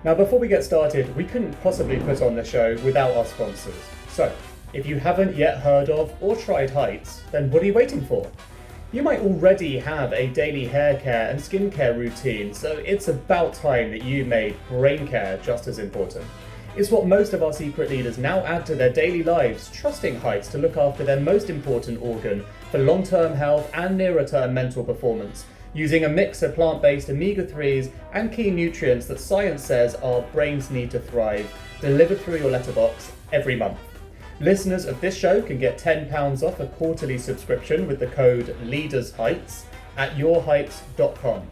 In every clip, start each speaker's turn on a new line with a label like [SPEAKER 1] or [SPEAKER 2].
[SPEAKER 1] Now, before we get started, we couldn't possibly put on the show without our sponsors. So, if you haven't yet heard of or tried Heights, then what are you waiting for? You might already have a daily hair care and skincare routine, so it's about time that you made brain care just as important. It's what most of our secret leaders now add to their daily lives, trusting Heights to look after their most important organ for long-term health and nearer-term mental performance, using a mix of plant-based omega-3s and key nutrients that science says our brains need to thrive, delivered through your letterbox every month. Listeners of this show can get £10 off a quarterly subscription with the code LEADERSHEIGHTS at yourheights.com.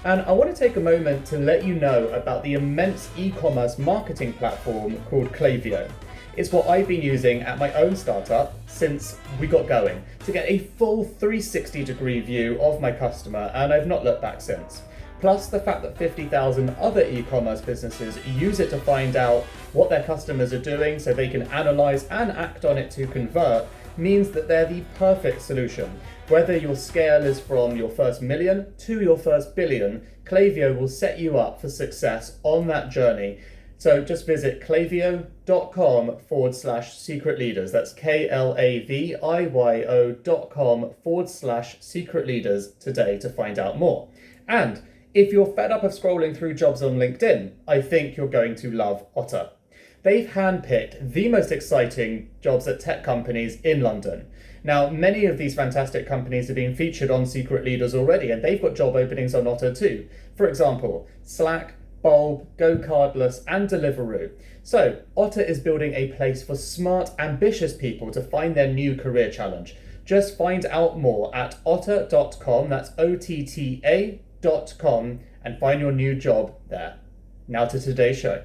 [SPEAKER 1] And I want to take a moment to let you know about the immense e-commerce marketing platform called Klaviyo. It's what I've been using at my own startup since we got going to get a full 360-degree view of my customer, and I've not looked back since. Plus the fact that 50,000 other e-commerce businesses use it to find out what their customers are doing so they can analyze and act on it to convert means that they're the perfect solution. Whether your scale is from your first million to your first billion, Klaviyo will set you up for success on that journey. So just visit klaviyo.com/secret leaders. That's KLAVIYO.com/secret leaders today to find out more. And if you're fed up of scrolling through jobs on LinkedIn, I think you're going to love Otter. They've handpicked the most exciting jobs at tech companies in London. Now, many of these fantastic companies are being featured on Secret Leaders already, and they've got job openings on Otter too. For example, Slack, Bulb, GoCardless, and Deliveroo. So, Otter is building a place for smart, ambitious people to find their new career challenge. Just find out more at otter.com, that's OTTA.com, and find your new job there. Now to today's show.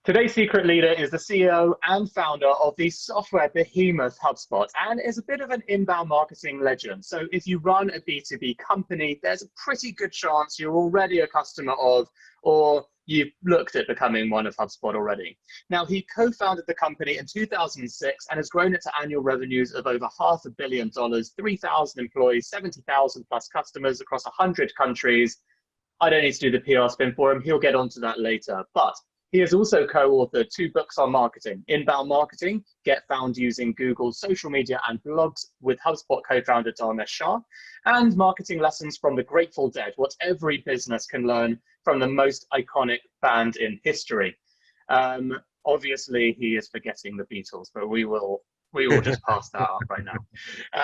[SPEAKER 1] Today's secret leader is the CEO and founder of the software behemoth Hubspot and is a bit of an inbound marketing legend. So if you run a B2B company, there's a pretty good chance you're already a customer of, or you've looked at becoming one of HubSpot already. Now, he co-founded the company in 2006 and has grown it to annual revenues of over $500 million, 3,000 employees, 70,000 plus customers across 100 countries. I don't need to do the PR spin for him. He'll get onto that later. But he has also co-authored 2 books on marketing: Inbound Marketing, Get Found Using Google Social Media and Blogs with HubSpot co-founder Dharmesh Shah, and Marketing Lessons from the Grateful Dead, what every business can learn from the most iconic band in history. Obviously, he is forgetting the Beatles, but we will just pass that up right now.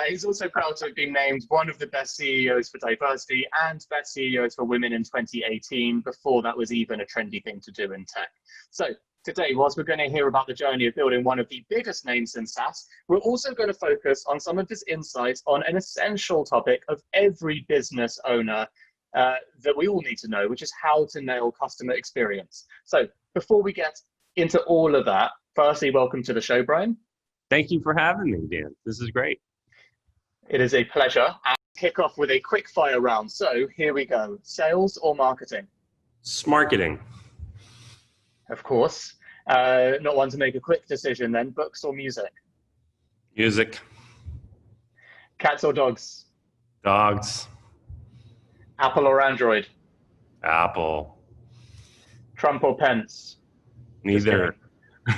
[SPEAKER 1] He's also proud to have been named one of the best CEOs for diversity and best CEOs for women in 2018, before that was even a trendy thing to do in tech. So today, whilst we're going to hear about the journey of building one of the biggest names in SaaS, we're also going to focus on some of his insights on an essential topic of every business owner that we all need to know, which is how to nail customer experience. So before we get into all of that, firstly, welcome to the show, Brian.
[SPEAKER 2] Thank you for having me, Dan. This is great.
[SPEAKER 1] It is a pleasure. And kick off with a quick fire round. So here we go. Sales or marketing?
[SPEAKER 2] Smarketing.
[SPEAKER 1] Of course. Not one to make a quick decision then. Books or music?
[SPEAKER 2] Music.
[SPEAKER 1] Cats or dogs?
[SPEAKER 2] Dogs.
[SPEAKER 1] Apple or Android?
[SPEAKER 2] Apple.
[SPEAKER 1] Trump or Pence?
[SPEAKER 2] Neither.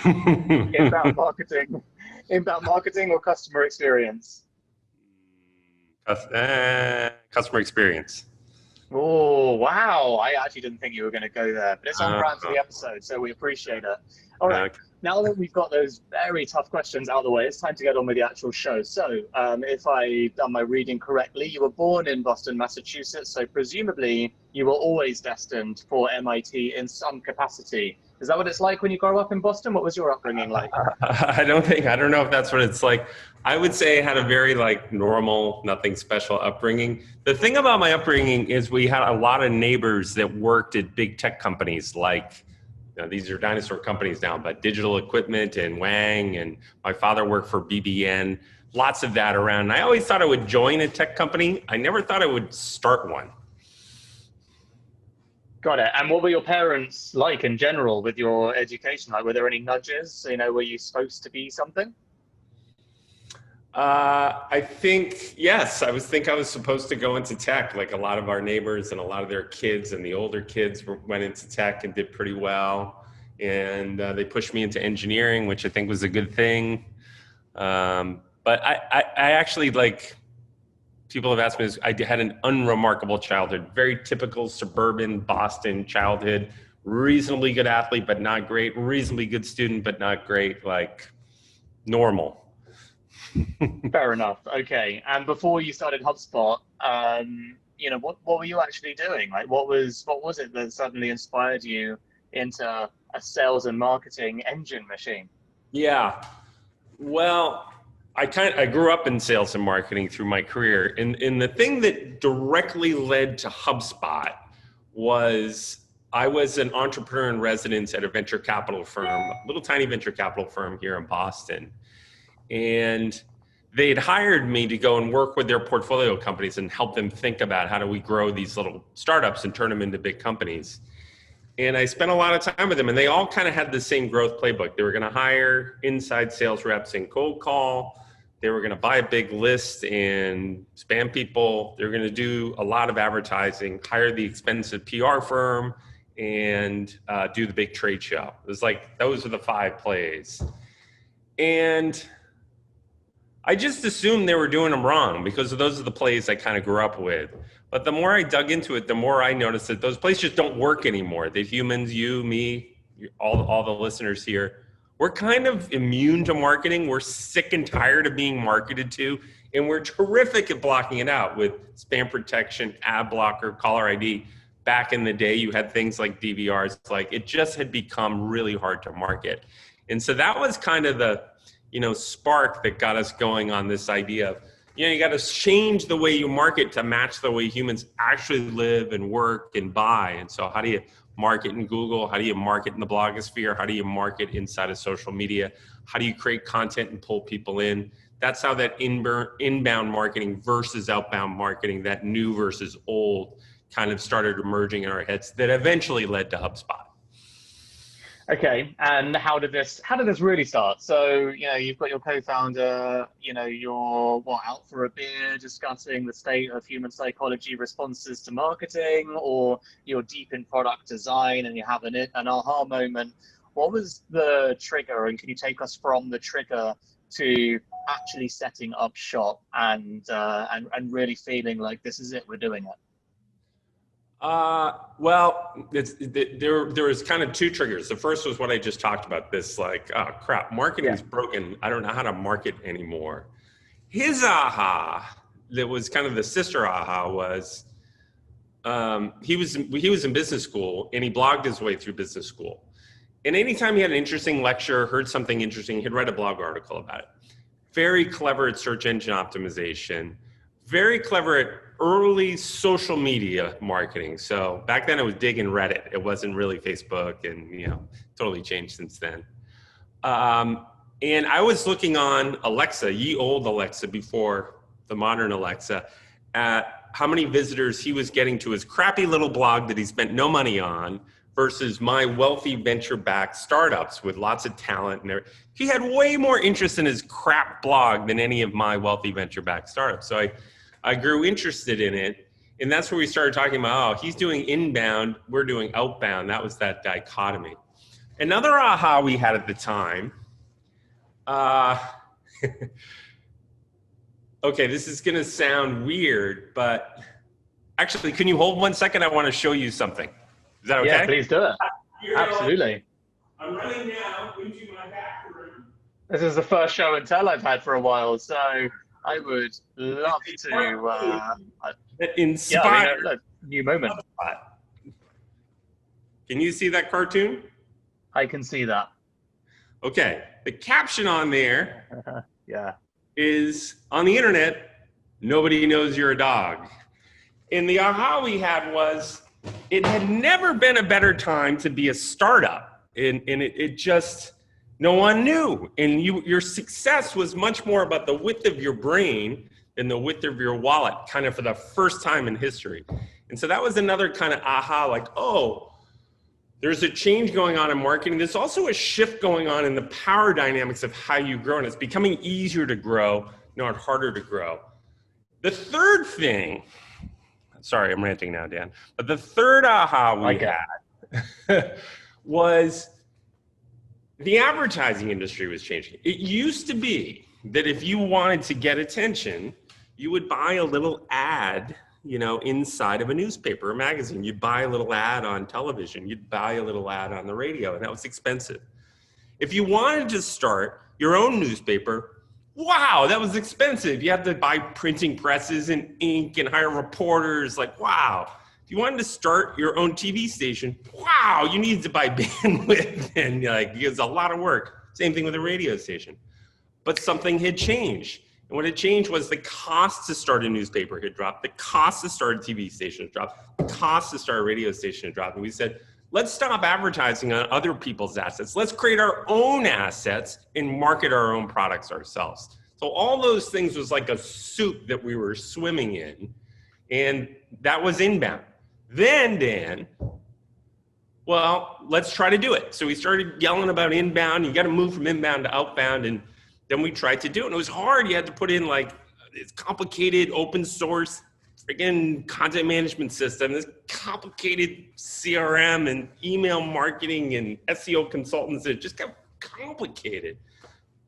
[SPEAKER 1] Inbound marketing. Inbound marketing or customer experience?
[SPEAKER 2] Customer experience.
[SPEAKER 1] Oh, wow. I actually didn't think you were going to go there, but it's on brand for the episode, so we appreciate it. All right. Now that we've got those very tough questions out of the way, it's time to get on with the actual show. So if I've done my reading correctly, you were born in Boston, Massachusetts, so presumably you were always destined for MIT in some capacity. Is that what it's like when you grow up in Boston? What was your upbringing like?
[SPEAKER 2] I don't know if that's what it's like. I would say I had a very normal, nothing special upbringing. The thing about my upbringing is we had a lot of neighbors that worked at big tech companies these are dinosaur companies now, but Digital Equipment and Wang, and my father worked for BBN, lots of that around. And I always thought I would join a tech company. I never thought I would start one.
[SPEAKER 1] Got it. And what were your parents like in general with your education? Like, were there any nudges? Were you supposed to be something?
[SPEAKER 2] I think, yes, I was supposed to go into tech, like a lot of our neighbors and a lot of their kids and the older kids went into tech and did pretty well. And they pushed me into engineering, which I think was a good thing. But I actually, like, people have asked me this, I had an unremarkable childhood, very typical suburban Boston childhood, reasonably good athlete, but not great, reasonably good student, but not great, like normal.
[SPEAKER 1] Fair enough. Okay. And before you started HubSpot, what were you actually doing? Like, what was it that suddenly inspired you into a sales and marketing engine machine?
[SPEAKER 2] Yeah. Well, I grew up in sales and marketing through my career. And the thing that directly led to HubSpot was I was an entrepreneur in residence at a venture capital firm, a little tiny venture capital firm here in Boston. And they had hired me to go and work with their portfolio companies and help them think about how do we grow these little startups and turn them into big companies. And I spent a lot of time with them, and they all kind of had the same growth playbook. They were going to hire inside sales reps and cold call. They were going to buy a big list and spam people. They were going to do a lot of advertising, hire the expensive PR firm, and do the big trade show. It was like, those are the 5 plays. And I just assumed they were doing them wrong because those are the plays I kind of grew up with. But the more I dug into it, the more I noticed that those plays just don't work anymore. That humans, you, me, all the listeners here, we're kind of immune to marketing. We're sick and tired of being marketed to, and we're terrific at blocking it out with spam protection, ad blocker, caller ID. Back in the day, you had things like DVRs. Like, it just had become really hard to market. And so that was kind of the spark that got us going on this idea of, you got to change the way you market to match the way humans actually live and work and buy. And so how do you market in Google? How do you market in the blogosphere? How do you market inside of social media? How do you create content and pull people in? That's how that inbound marketing versus outbound marketing, that new versus old, kind of started emerging in our heads that eventually led to HubSpot.
[SPEAKER 1] Okay, and how did this really start? So, you've got your co-founder, you're out for a beer discussing the state of human psychology responses to marketing, or you're deep in product design and you have an aha moment. What was the trigger, and can you take us from the trigger to actually setting up shop and really feeling like this is it, we're doing it?
[SPEAKER 2] Well, there was kind of 2 triggers. The first was what I just talked about, this like, oh crap, marketing's broken. I don't know how to market anymore. His aha, that was kind of the sister aha, was he was in business school and he blogged his way through business school. And anytime he had an interesting lecture, heard something interesting, he'd write a blog article about it. Very clever at search engine optimization, very clever at early social media marketing. So back then it was Dig and Reddit. It wasn't really Facebook, and totally changed since then. And I was looking on Alexa, ye old Alexa before the modern Alexa, at how many visitors he was getting to his crappy little blog that he spent no money on versus my wealthy venture-backed startups with lots of talent. And he had way more interest in his crap blog than any of my wealthy venture-backed startups. So I grew interested in it, and that's where we started talking about, he's doing inbound, we're doing outbound. That was that dichotomy. Another aha we had at the time, okay, this is gonna sound weird, but actually, can you hold 1 second? I wanna show you something. Is that okay?
[SPEAKER 1] Yeah, please do it. Absolutely.
[SPEAKER 2] I'm running now into my back room.
[SPEAKER 1] This is the first show and tell I've had for a while, so I would love to
[SPEAKER 2] inspire
[SPEAKER 1] a new moment.
[SPEAKER 2] Can you see that cartoon?
[SPEAKER 1] I can see that.
[SPEAKER 2] Okay. The caption on there is, on the internet, nobody knows you're a dog. And the aha we had was, it had never been a better time to be a startup. And it just, no one knew. And your success was much more about the width of your brain than the width of your wallet, kind of for the first time in history. And so that was another kind of aha, like, oh, there's a change going on in marketing. There's also a shift going on in the power dynamics of how you grow. And it's becoming easier to grow. not harder to grow. The third thing, sorry, I'm ranting now, Dan, but the third aha we had was the advertising industry was changing. It used to be that if you wanted to get attention, you would buy a little ad, you know, inside of a newspaper or magazine. You'd buy a little ad on television. You'd buy a little ad on the radio, and that was expensive. If you wanted to start your own newspaper, wow, that was expensive. You had to buy printing presses and ink and hire reporters. Like, wow. If you wanted to start your own TV station, wow, you needed to buy bandwidth and like, it was a lot of work. Same thing with a radio station. But something had changed. And what had changed was the cost to start a newspaper had dropped. The cost to start a TV station had dropped. The cost to start a radio station had dropped. And we said, let's stop advertising on other people's assets. Let's create our own assets and market our own products ourselves. So all those things was like a soup that we were swimming in. And that was inbound. Then, Dan, well, let's try to do it. So we started yelling about inbound. You got to move from inbound to outbound. And then we tried to do it. And it was hard. You had to put in like this complicated open source freaking content management system, this complicated CRM and email marketing and SEO consultants. It just got complicated.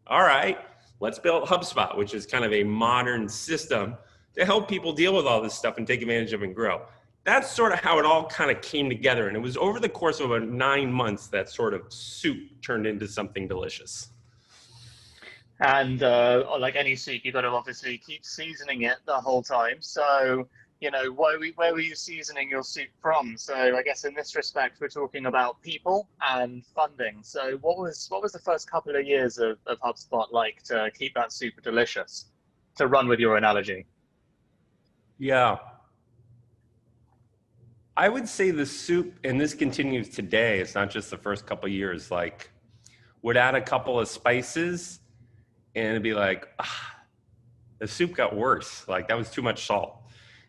[SPEAKER 2] All right, let's build HubSpot, which is kind of a modern system to help people deal with all this stuff and take advantage of and grow. That's sort of how it all kind of came together. And it was over the course of about 9 months that sort of soup turned into something delicious.
[SPEAKER 1] And like any soup, you've got to obviously keep seasoning it the whole time. So, you know, where were you seasoning your soup from? So I guess in this respect, we're talking about people and funding. So what was the first couple of years of HubSpot like to keep that soup delicious, to run with your analogy?
[SPEAKER 2] Yeah. I would say the soup, and this continues today, it's not just the first couple of years, like would add a couple of spices and it'd be like, the soup got worse. Like that was too much salt.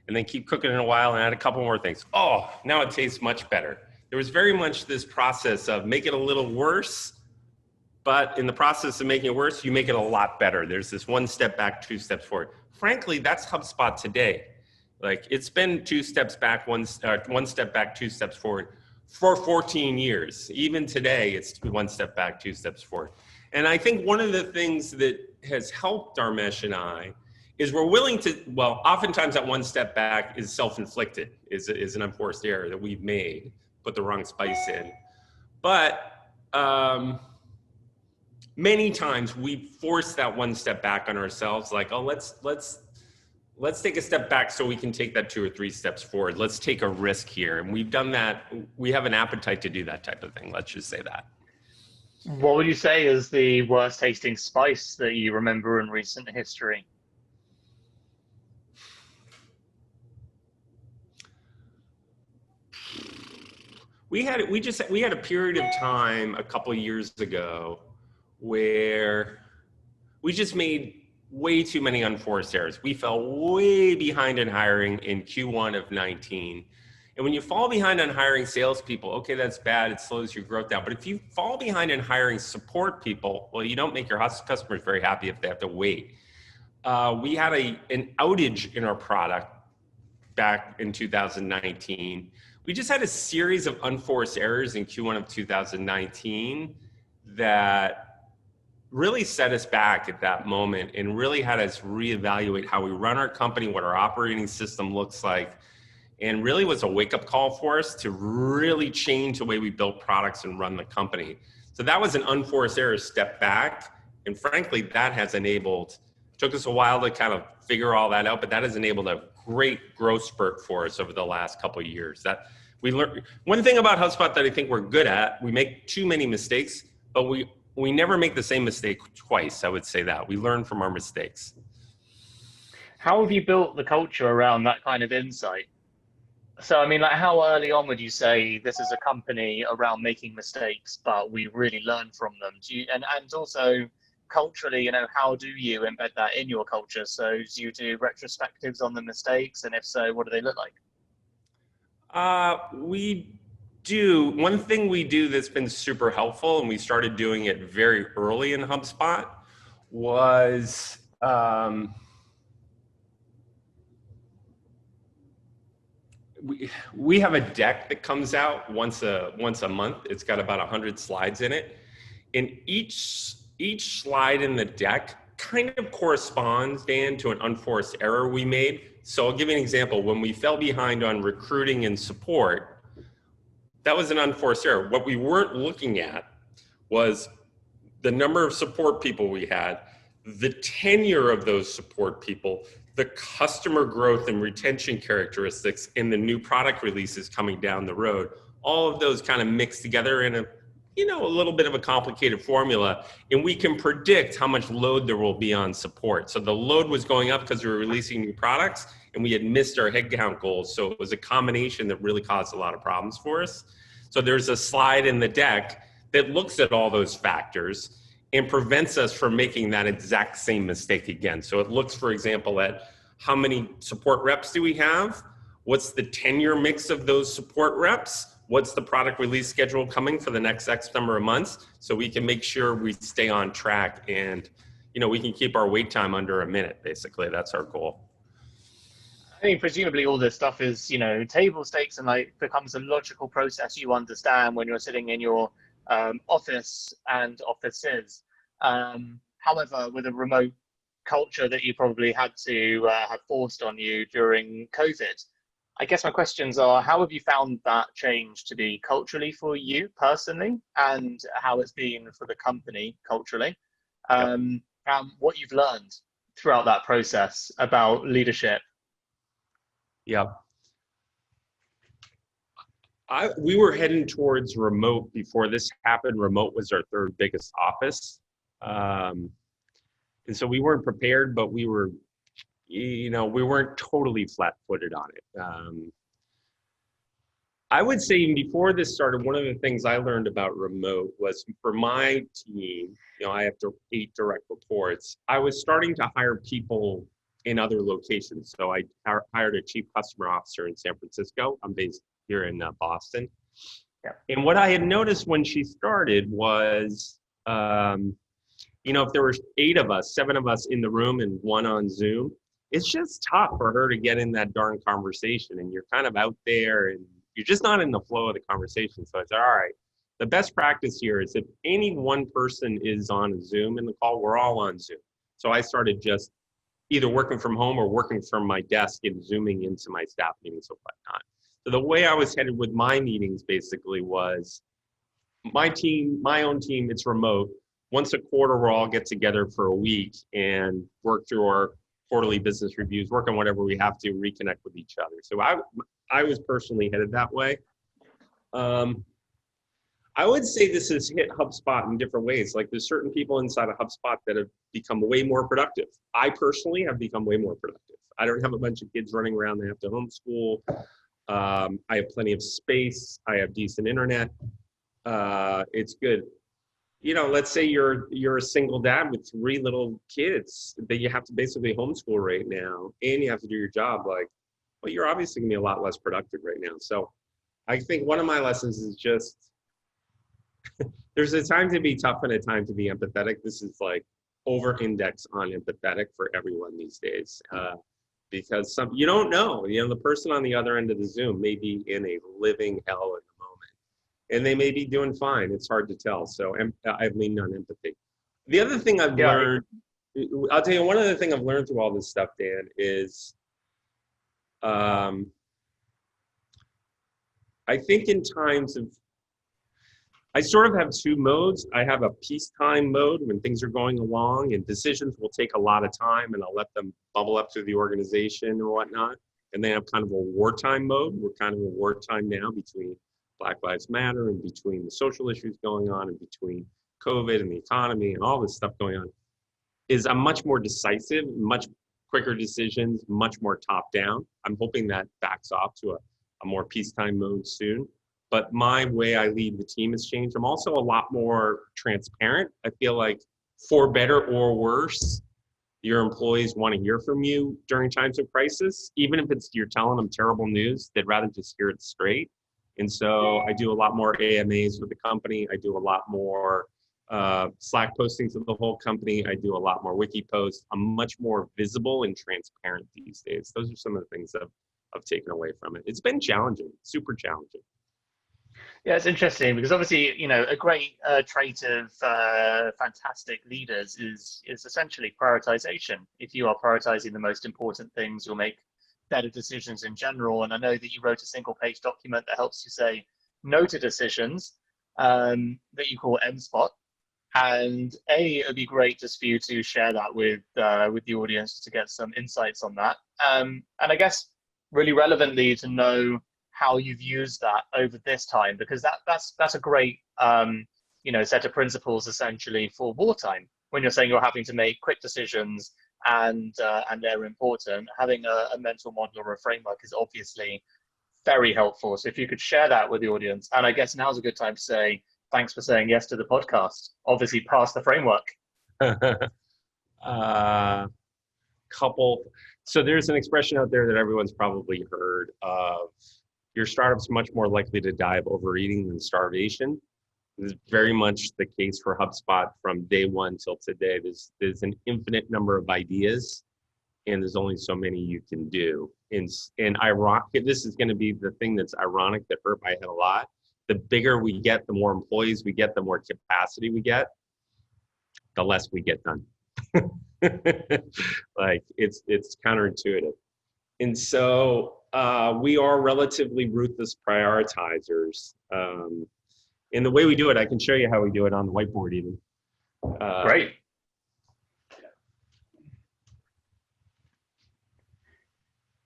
[SPEAKER 2] And then keep cooking it a while and add a couple more things. Oh, now it tastes much better. There was very much this process of make it a little worse, but in the process of making it worse, you make it a lot better. There's this one step back, 2 steps forward. Frankly, that's HubSpot today. Like it's been 2 steps back, one step back, 2 steps forward for 14 years. Even today, it's 1 step back, 2 steps forward. And I think one of the things that has helped Dharmesh and I is we're willing to, well, oftentimes that 1 step back is self-inflicted, is an unforced error that we've made, put the wrong spice in. But many times we force that 1 step back on ourselves, like, oh, let's take a step back so we can take that 2 or 3 steps forward. Let's take a risk here. And we've done that. We have an appetite to do that type of thing. Let's just say that.
[SPEAKER 1] What would you say is the worst tasting spice that you remember in recent history?
[SPEAKER 2] We had a period of time a couple of years ago where we just made way too many unforced errors. We fell way behind in hiring in Q1 of 19. And when you fall behind on hiring salespeople, okay, that's bad. It slows your growth down. But if you fall behind in hiring support people, well, you don't make your customers very happy if they have to wait. We had an outage in our product back in 2019. We just had a series of unforced errors in Q1 of 2019 that really set us back at that moment and really had us reevaluate how we run our company, what our operating system looks like, and really was a wake-up call for us to really change the way we built products and run the company. So that was an unforced error step back. And frankly, that has enabled, took us a while to kind of figure all that out, but that has enabled a great growth spurt for us over the last couple of years. That we learned. One thing about HubSpot that I think we're good at, we make too many mistakes, but we never make the same mistake twice. I would say that we learn from our mistakes.
[SPEAKER 1] How have you built the culture around that kind of insight? So, I mean, like how early on would you say this is a company around making mistakes, but we really learn from them? And also culturally, you know, how do you embed that in your culture? So do you do retrospectives on the mistakes? And if so, what do they look like?
[SPEAKER 2] We do. One thing we do that's been super helpful, and we started doing it very early in HubSpot, was Um, we have a deck that comes out once a month. It's got about 100 slides in it, and each slide in the deck kind of corresponds, Dan, to an unforced error we made. So I'll give you an example. When we fell behind on recruiting and support, that was an unforced error. What we weren't looking at was the number of support people we had, the tenure of those support people, the customer growth and retention characteristics, and the new product releases coming down the road. All of those kind of mixed together in a little bit of a complicated formula, and we can predict how much load there will be on support. So the load was going up because we were releasing new products, and we had missed our headcount goals. So it was a combination that really caused a lot of problems for us. So there's a slide in the deck that looks at all those factors and prevents us from making that exact same mistake again. So it looks, for example, at how many support reps do we have? What's the tenure mix of those support reps? What's the product release schedule coming for the next X number of months? So we can make sure we stay on track and, we can keep our wait time under a minute, basically. That's our goal.
[SPEAKER 1] I mean, presumably all this stuff is, table stakes and like becomes a logical process you understand when you're sitting in your office and offices. However, with a remote culture that you probably had to have forced on you during COVID, I guess my questions are, how have you found that change to be culturally for you personally, and how it's been for the company culturally, and what you've learned throughout that process about leadership?
[SPEAKER 2] Yeah. We were heading towards remote before this happened. Remote was our third biggest office. And so we weren't prepared, but we were, we weren't totally flat-footed on it. I would say even before this started, one of the things I learned about remote was for my team, I have 8 direct reports. I was starting to hire people in other locations. So I hired a chief customer officer in San Francisco. I'm based here in Boston.
[SPEAKER 1] Yeah.
[SPEAKER 2] And what I had noticed when she started was, if there were 8 of us, 7 of us in the room and 1 on Zoom, it's just tough for her to get in that darn conversation. And you're kind of out there and you're just not in the flow of the conversation. So I said, all right, the best practice here is if any one person is on a Zoom in the call, we're all on Zoom. So I started just either working from home or working from my desk and Zooming into my staff meetings or whatnot. So the way I was headed with my meetings basically was my own team, it's remote. Once a quarter, we'll all get together for a week and work through our quarterly business reviews, work on whatever we have to, reconnect with each other. So I was personally headed that way. I would say this has hit HubSpot in different ways. Like there's certain people inside of HubSpot that have become way more productive. I personally have become way more productive. I don't have a bunch of kids running around. They have to homeschool. I have plenty of space. I have decent internet. It's good. Let's say you're a single dad with 3 little kids that you have to basically homeschool right now, and you have to do your job. Well, you're obviously gonna be a lot less productive right now. So I think one of my lessons is just, there's a time to be tough and a time to be empathetic. This is like over-index on empathetic for everyone these days, because you don't know, the person on the other end of the Zoom may be in a living hell at the moment, and they may be doing fine. It's hard to tell. So I've leaned on empathy. The other thing I've learned, I'll tell you, one other thing I've learned through all this stuff, Dan, is I think in times of, I sort of have 2 modes. I have a peacetime mode when things are going along and decisions will take a lot of time and I'll let them bubble up through the organization or whatnot. And then I have kind of a wartime mode. We're kind of in wartime now between Black Lives Matter and between the social issues going on and between COVID and the economy and all this stuff going on. I'm much more decisive, much quicker decisions, much more top down. I'm hoping that backs off to a more peacetime mode soon. But my way I lead the team has changed. I'm also a lot more transparent. I feel like for better or worse, your employees want to hear from you during times of crisis. Even if you're telling them terrible news, they'd rather just hear it straight. And so I do a lot more AMAs with the company. I do a lot more Slack postings of the whole company. I do a lot more wiki posts. I'm much more visible and transparent these days. Those are some of the things that I've taken away from it. It's been challenging, super challenging.
[SPEAKER 1] Yeah, it's interesting because obviously, a great trait of fantastic leaders is essentially prioritization. If you are prioritizing the most important things, you'll make better decisions in general. And I know that you wrote a single-page document that helps you say no to decisions that you call M-Spot. And it'd be great just for you to share that with the audience to get some insights on that. And I guess really relevantly to know how you've used that over this time, because that's a great set of principles essentially for wartime. When you're saying you're having to make quick decisions and they're important, having a mental model or a framework is obviously very helpful. So if you could share that with the audience, and I guess now's a good time to say thanks for saying yes to the podcast. Obviously, pass the framework.
[SPEAKER 2] So there's an expression out there that everyone's probably heard of. Your startup's much more likely to die of overeating than starvation. This is very much the case for HubSpot from day one till today. There's an infinite number of ideas, and there's only so many you can do. And this is going to be the thing that's ironic that hurt my head a lot. The bigger we get, the more employees we get, the more capacity we get, the less we get done. Like it's counterintuitive. And so we are relatively ruthless prioritizers. And the way we do it, I can show you how we do it on the whiteboard even.
[SPEAKER 1] Great.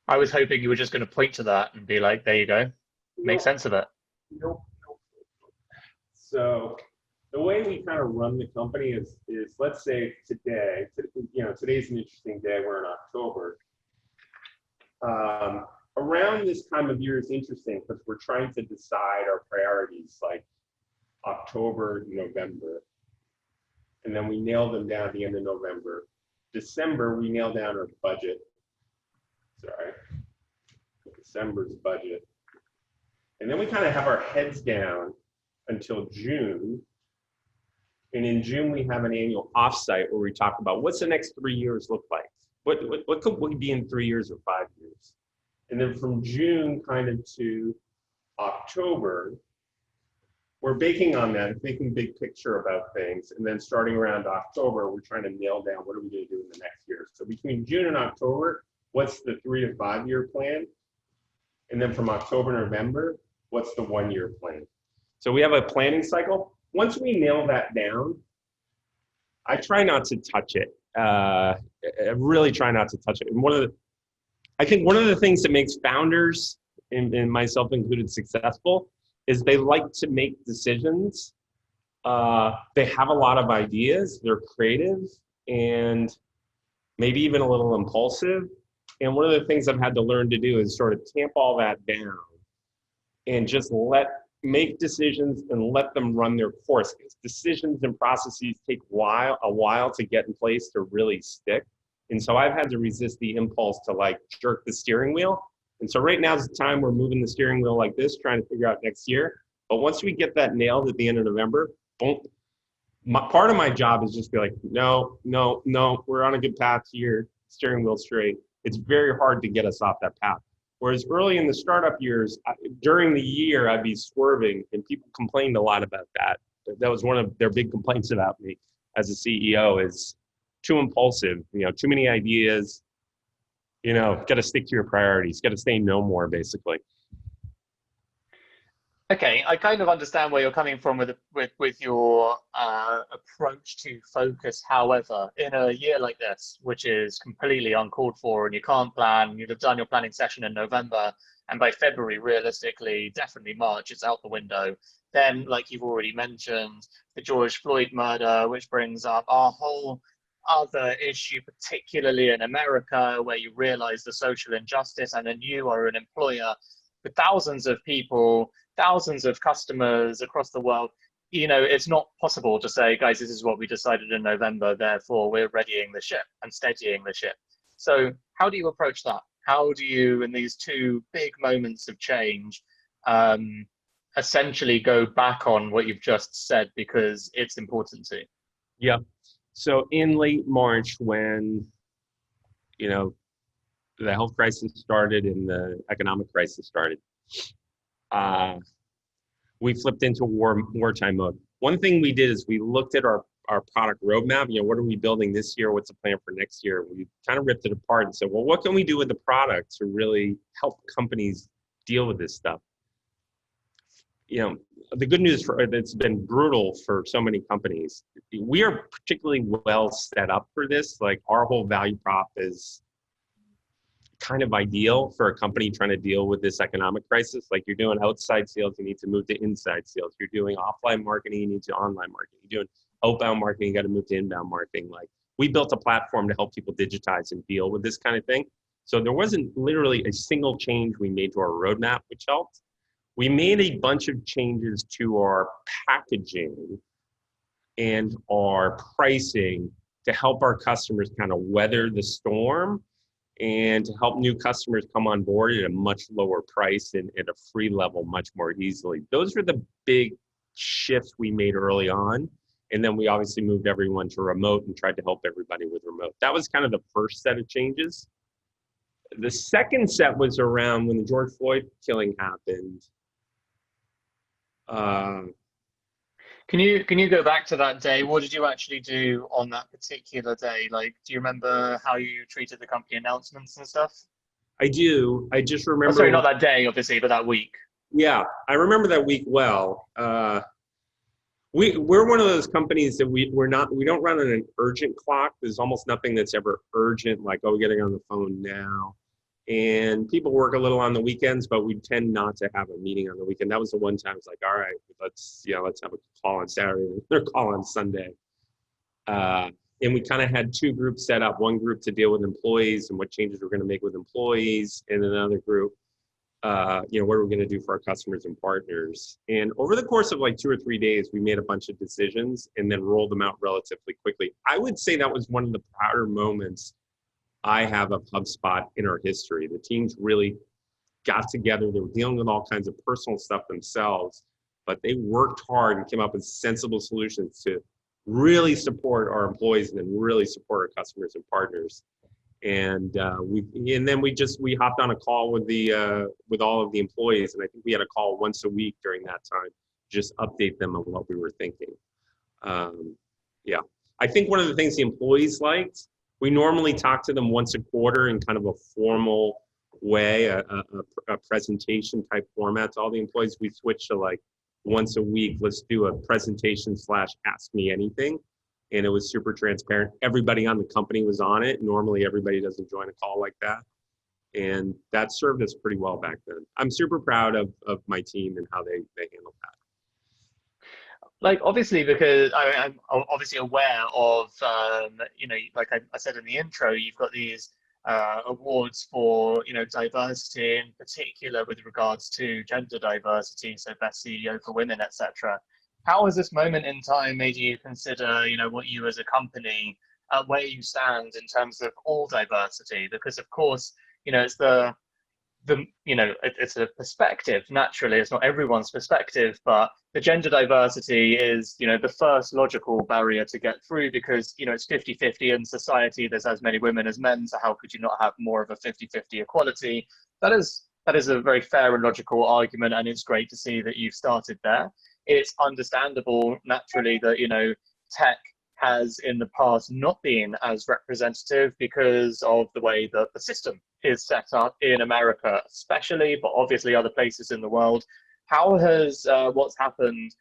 [SPEAKER 1] I was hoping you were just going to point to that and be like, there you go. Make sense of it.
[SPEAKER 2] Nope. So the way we kind of run the company is let's say today, today's an interesting day. We're in October. Around this time of year is interesting because we're trying to decide our priorities like October, November, and then we nail them down at the end of November. December, we nail down our budget. December's budget. And then we kind of have our heads down until June. And in June, we have an annual offsite where we talk about what's the next 3 years look like? What could we be in 3 years or 5 years? And then from June kind of to October, we're baking on that, thinking big picture about things. And then starting around October, we're trying to nail down what are we going to do in the next year. So between June and October, what's the 3 to 5 year plan? And then from October to November, what's the 1 year plan? So we have a planning cycle. Once we nail that down, I try not to touch it. I really try not to touch it. And I think one of the things that makes founders, and myself included, successful is they like to make decisions. They have a lot of ideas. They're creative and maybe even a little impulsive. And one of the things I've had to learn to do is sort of tamp all that down and just make decisions and let them run their course. Because decisions and processes take a while to get in place to really stick. And so I've had to resist the impulse to jerk the steering wheel. And so right now is the time we're moving the steering wheel like this, trying to figure out next year. But once we get that nailed at the end of November, boom. Part of my job is just be like, no, we're on a good path here, steering wheel straight. It's very hard to get us off that path. Whereas early in the startup years, during the year, I'd be swerving, and people complained a lot about that. That was one of their big complaints about me as a CEO is too impulsive, too many ideas, got to stick to your priorities, got to say no more, basically.
[SPEAKER 1] Okay, I kind of understand where you're coming from with your approach to focus. However, in a year like this, which is completely uncalled for and you can't plan, you'd have done your planning session in November, and by February, realistically, definitely March, it's out the window. Then, like you've already mentioned, the George Floyd murder, which brings up a whole other issue, particularly in America, where you realize the social injustice, and then you are an employer with thousands of people, thousands of customers across the world. It's not possible to say, guys, this is what we decided in November, therefore we're readying the ship and steadying the ship. So how do you approach that? How do you, in these two big moments of change, essentially go back on what you've just said because it's important to you.
[SPEAKER 2] Yeah. So in late March, when, you know, the health crisis started and the economic crisis started, we flipped into wartime mode. One thing we did is we looked at our product roadmap. You know, what are we building this year? What's the plan for next year? We kind of ripped it apart and said, well, what can we do with the product to really help companies deal with this stuff? You know, the good news for it's been brutal for so many companies. We are particularly well set up for this. Like our whole value prop is kind of ideal for a company trying to deal with this economic crisis. Like you're doing outside sales, you need to move to inside sales. You're doing offline marketing, you need to online marketing. You're doing outbound marketing, you got to move to inbound marketing. Like we built a platform to help people digitize and deal with this kind of thing. So there wasn't literally a single change we made to our roadmap, which helped. We made a bunch of changes to our packaging and our pricing to help our customers kind of weather the storm and to help new customers come on board at a much lower price and at a free level much more easily. Those were the big shifts we made early on. And then we obviously moved everyone to remote and tried to help everybody with remote. That was kind of the first set of changes. The second set was around when the George Floyd killing happened.
[SPEAKER 1] Can you go back to that day? What did you actually do on that particular day? Like, do you remember how you treated the company announcements and stuff?
[SPEAKER 2] I do. I just remember.
[SPEAKER 1] Oh, sorry, not that day, obviously, but that week.
[SPEAKER 2] Yeah, I remember that week well. We're one of those companies that we don't run on an urgent clock. There's almost nothing that's ever urgent, like, oh, getting on the phone now. And people work a little on the weekends, but we tend not to have a meeting on the weekend. That was the one time it's like, all right, let's have a call on Saturday or a call on Sunday. And we kind of had two groups set up, one group to deal with employees and what changes we're going to make with employees, and another group, what are we going to do for our customers and partners. And over the course of like 2 or 3 days, we made a bunch of decisions and then rolled them out relatively quickly. I would say that was one of the prouder moments I have of HubSpot in our history. The teams really got together. They were dealing with all kinds of personal stuff themselves, but they worked hard and came up with sensible solutions to really support our employees and then really support our customers and partners. And then we hopped on a call with all of the employees, and I think we had a call once a week during that time, just update them on what we were thinking. I think one of the things the employees liked, we normally talk to them once a quarter in kind of a formal way, a presentation type format to all the employees. We switched to like once a week, let's do a presentation / ask me anything. And it was super transparent. Everybody on the company was on it. Normally everybody doesn't join a call like that. And that served us pretty well back then. I'm super proud of my team and how they handled that.
[SPEAKER 1] Like, obviously, because I'm obviously aware of, like I said in the intro, you've got these awards for, diversity, in particular with regards to gender diversity, so best CEO for women, etc. How has this moment in time made you consider, what you as a company, where you stand in terms of all diversity? Because of course, it's it's a perspective. Naturally, it's not everyone's perspective, but the gender diversity is, the first logical barrier to get through because, it's 50-50 in society. There's as many women as men. So how could you not have more of a 50-50 equality? That is a very fair and logical argument. And it's great to see that you've started there. It's understandable, naturally, that, tech has in the past not been as representative because of the way that the system is set up in America, especially, but obviously other places in the world. How has what's happened,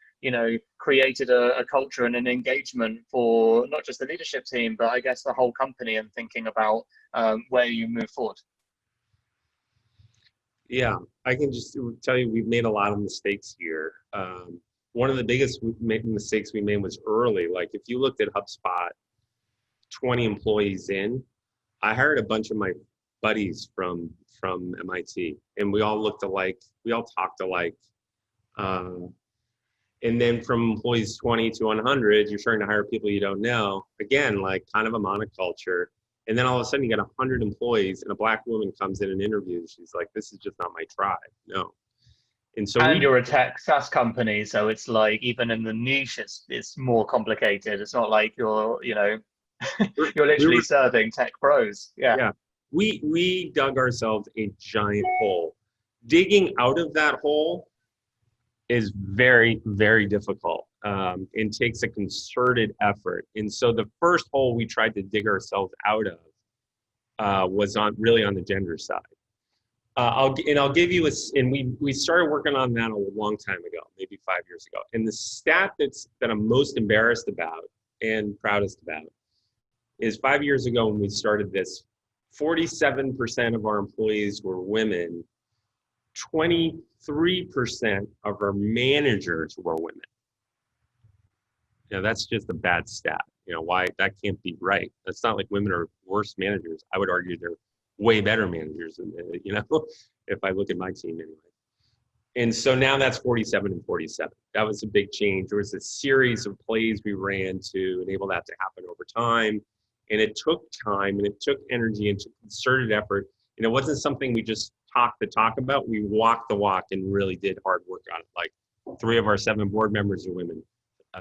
[SPEAKER 1] created a culture and an engagement for not just the leadership team, but I guess the whole company and thinking about where you move forward?
[SPEAKER 2] Yeah, I can just tell you we've made a lot of mistakes here. One of the biggest mistakes we made was early. Like if you looked at HubSpot, 20 employees in, I hired a bunch of my buddies from MIT, and we all looked alike. We all talked alike. And then from employees 20 to 100, you're starting to hire people you don't know. Again, like kind of a monoculture. And then all of a sudden you got 100 employees and a black woman comes in and interviews. She's like, this is just not my tribe. No. And so
[SPEAKER 1] And you're a tech SaaS company, so it's like even in the niche, it's more complicated. It's not like you're, you're
[SPEAKER 2] we
[SPEAKER 1] literally
[SPEAKER 2] were,
[SPEAKER 1] serving tech pros. Yeah.
[SPEAKER 2] yeah, we dug ourselves a giant hole. Digging out of that hole is very, very difficult, and takes a concerted effort. And so the first hole we tried to dig ourselves out of was really on the gender side. I'll give you and we started working on that a long time ago, maybe 5 years ago. And the stat that I'm most embarrassed about and proudest about is 5 years ago when we started this, 47% of our employees were women, 23% of our managers were women. That's just a bad stat. Why that can't be right. It's not like women are worse managers. I would argue they're way better managers than, if I look at my team anyway. And so now that's 47 and 47. That was a big change. There was a series of plays we ran to enable that to happen over time. And it took time and it took energy and took concerted effort. And it wasn't something we just talked the talk about. We walked the walk and really did hard work on it. Like 3 of our 7 board members are women.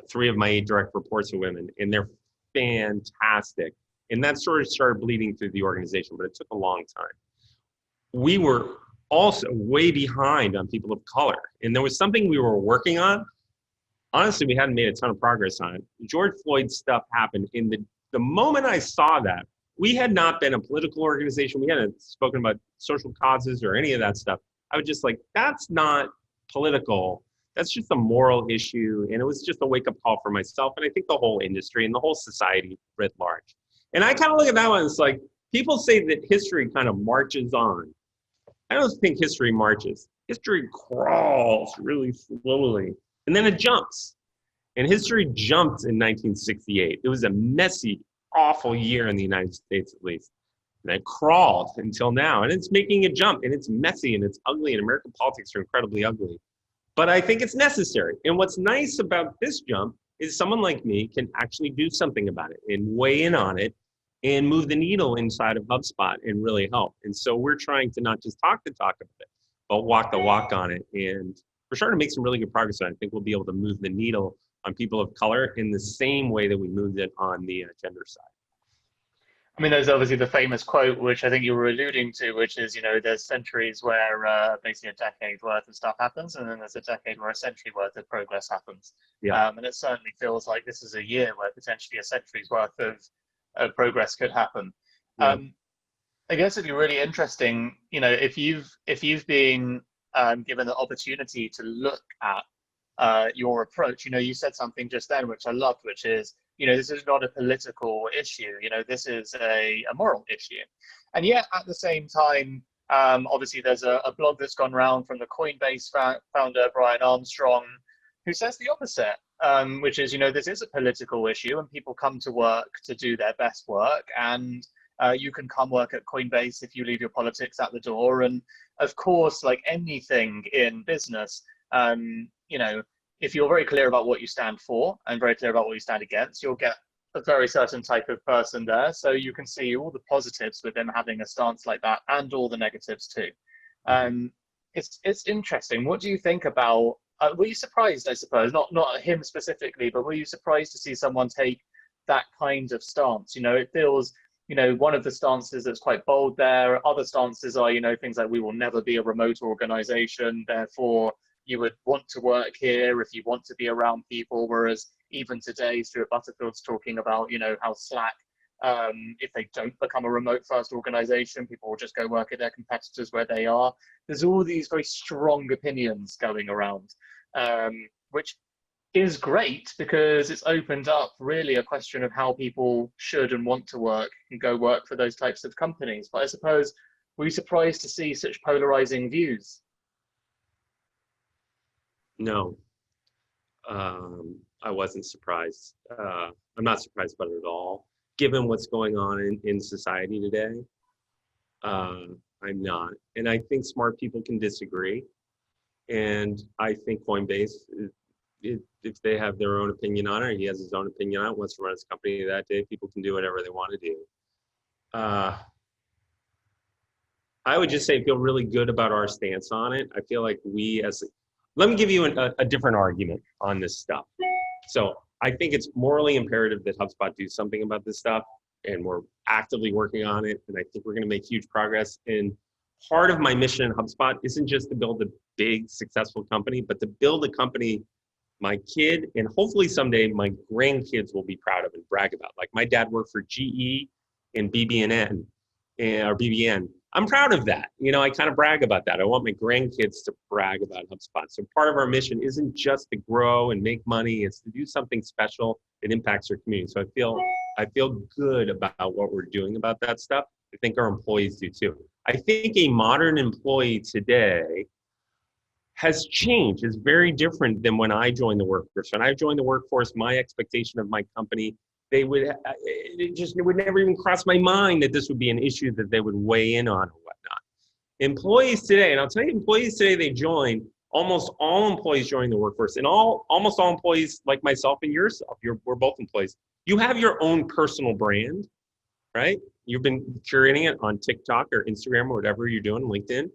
[SPEAKER 2] 3 of my 8 direct reports are women, and they're fantastic. And that sort of started bleeding through the organization, but it took a long time. We were also way behind on people of color. And there was something we were working on. Honestly, we hadn't made a ton of progress on it. George Floyd stuff happened. In the moment I saw that, we had not been a political organization. We hadn't spoken about social causes or any of that stuff. I was just like, that's not political. That's just a moral issue. And it was just a wake-up call for myself, and I think the whole industry and the whole society writ large. And I kind of look at that one, it's like, people say that history kind of marches on. I don't think history marches. History crawls really slowly, and then it jumps. And history jumped in 1968. It was a messy, awful year in the United States, at least. And it crawled until now, and it's making a jump, and it's messy, and it's ugly, and American politics are incredibly ugly. But I think it's necessary. And what's nice about this jump is someone like me can actually do something about it and weigh in on it and move the needle inside of HubSpot and really help. And so we're trying to not just talk the talk about it, but walk the walk on it. And we're starting to make some really good progress. I think we'll be able to move the needle on people of color in the same way that we moved it on the gender side.
[SPEAKER 1] I mean, there's obviously the famous quote, which I think you were alluding to, which is, there's centuries where basically a decade worth of stuff happens, and then there's a decade where a century worth of progress happens.
[SPEAKER 2] Yeah.
[SPEAKER 1] And it certainly feels like this is a year where potentially a century's worth of progress could happen.
[SPEAKER 2] Yeah.
[SPEAKER 1] I guess it'd be really interesting, if you've been given the opportunity to look at your approach. You said something just then, which I loved, which is, this is not a political issue. This is a moral issue. And yet, at the same time, obviously, there's a blog that's gone around from the Coinbase founder, Brian Armstrong, who says the opposite, which is, this is a political issue, and people come to work to do their best work. And you can come work at Coinbase if you leave your politics at the door. And of course, like anything in business, if you're very clear about what you stand for and very clear about what you stand against, you'll get a very certain type of person there. So you can see all the positives with them having a stance like that, and all the negatives too. It's interesting. What do you think about? Were you surprised? I suppose not him specifically, but were you surprised to see someone take that kind of stance? It feels. One of the stances that's quite bold there. Other stances are, things like, we will never be a remote organization, therefore you would want to work here if you want to be around people. Whereas even today, Stuart Butterfield's talking about, how Slack, if they don't become a remote first organization, people will just go work at their competitors where they are. There's all these very strong opinions going around, which is great because it's opened up really a question of how people should and want to work and go work for those types of companies. But I suppose, were you surprised to see such polarizing views?
[SPEAKER 2] No, I wasn't surprised. I'm not surprised about it at all. Given what's going on in society today, I'm not. And I think smart people can disagree. And I think Coinbase, if they have their own opinion on it, he has his own opinion on it, wants to run his company that day, people can do whatever they want to do. I would just say I feel really good about our stance on it. I feel like we, as let me give you a different argument on this stuff. So I think it's morally imperative that HubSpot do something about this stuff, and we're actively working on it. And I think we're going to make huge progress. And part of my mission in HubSpot isn't just to build a big, successful company, but to build a company my kid and hopefully someday my grandkids will be proud of and brag about. Like my dad worked for GE and BB&N or BBN. I'm proud of that. You know, I kind of brag about that. I want my grandkids to brag about HubSpot. So part of our mission isn't just to grow and make money. It's to do something special that impacts our community. So I feel good about what we're doing about that stuff. I think our employees do too. I think a modern employee today has changed. It's very different than when I joined the workforce. When I joined the workforce, my expectation of my company, it would never even cross my mind that this would be an issue that they would weigh in on or whatnot. Employees today, and I'll tell you, employees today, they join, almost all employees join the workforce, and almost all employees like myself and yourself, we're both employees. You have your own personal brand, right? You've been curating it on TikTok or Instagram or whatever you're doing, LinkedIn.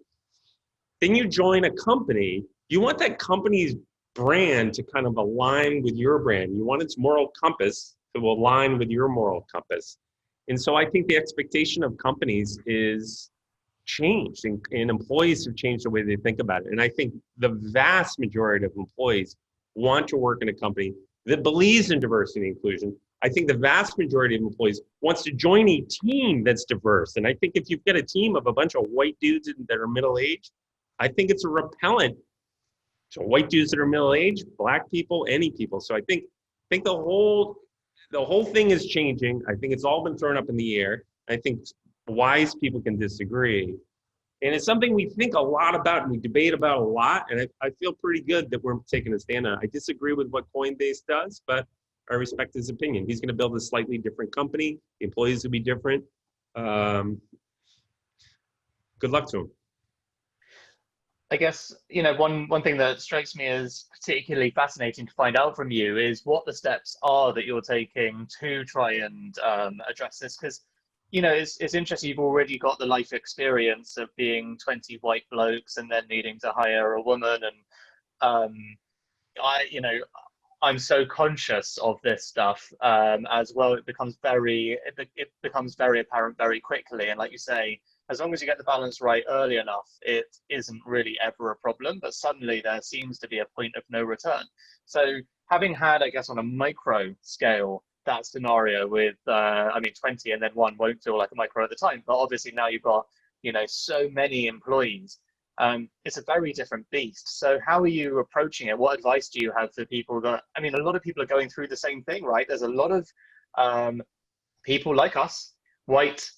[SPEAKER 2] Then you join a company, you want that company's brand to kind of align with your brand. You want its moral compass to align with your moral compass. And so I think the expectation of companies is changed, and employees have changed the way they think about it. And I think the vast majority of employees want to work in a company that believes in diversity and inclusion. I think the vast majority of employees wants to join a team that's diverse. And I think if you've got a team of a bunch of white dudes that are middle-aged, I think it's a repellent to white dudes that are middle-aged, black people, any people. So I think the whole thing is changing. I think it's all been thrown up in the air. I think wise people can disagree. And it's something we think a lot about and we debate about a lot. And I feel pretty good that we're taking a stand on it. I disagree with what Coinbase does, but I respect his opinion. He's going to build a slightly different company. The employees will be different. Good luck to him.
[SPEAKER 1] I guess, you know, one thing that strikes me as particularly fascinating to find out from you is what the steps are that you're taking to try and address this. Because, you know, it's interesting, you've already got the life experience of being 20 white blokes and then needing to hire a woman. And I'm so conscious of this stuff as well. It becomes very apparent very quickly. And like you say, as long as you get the balance right early enough, it isn't really ever a problem, but suddenly there seems to be a point of no return. So having had, I guess, on a micro scale, that scenario with, 20 and then one won't feel like a micro at the time, but obviously now you've got, you know, so many employees. It's a very different beast. So how are you approaching it? What advice do you have for people that, I mean, a lot of people are going through the same thing, right? There's a lot of people like us, white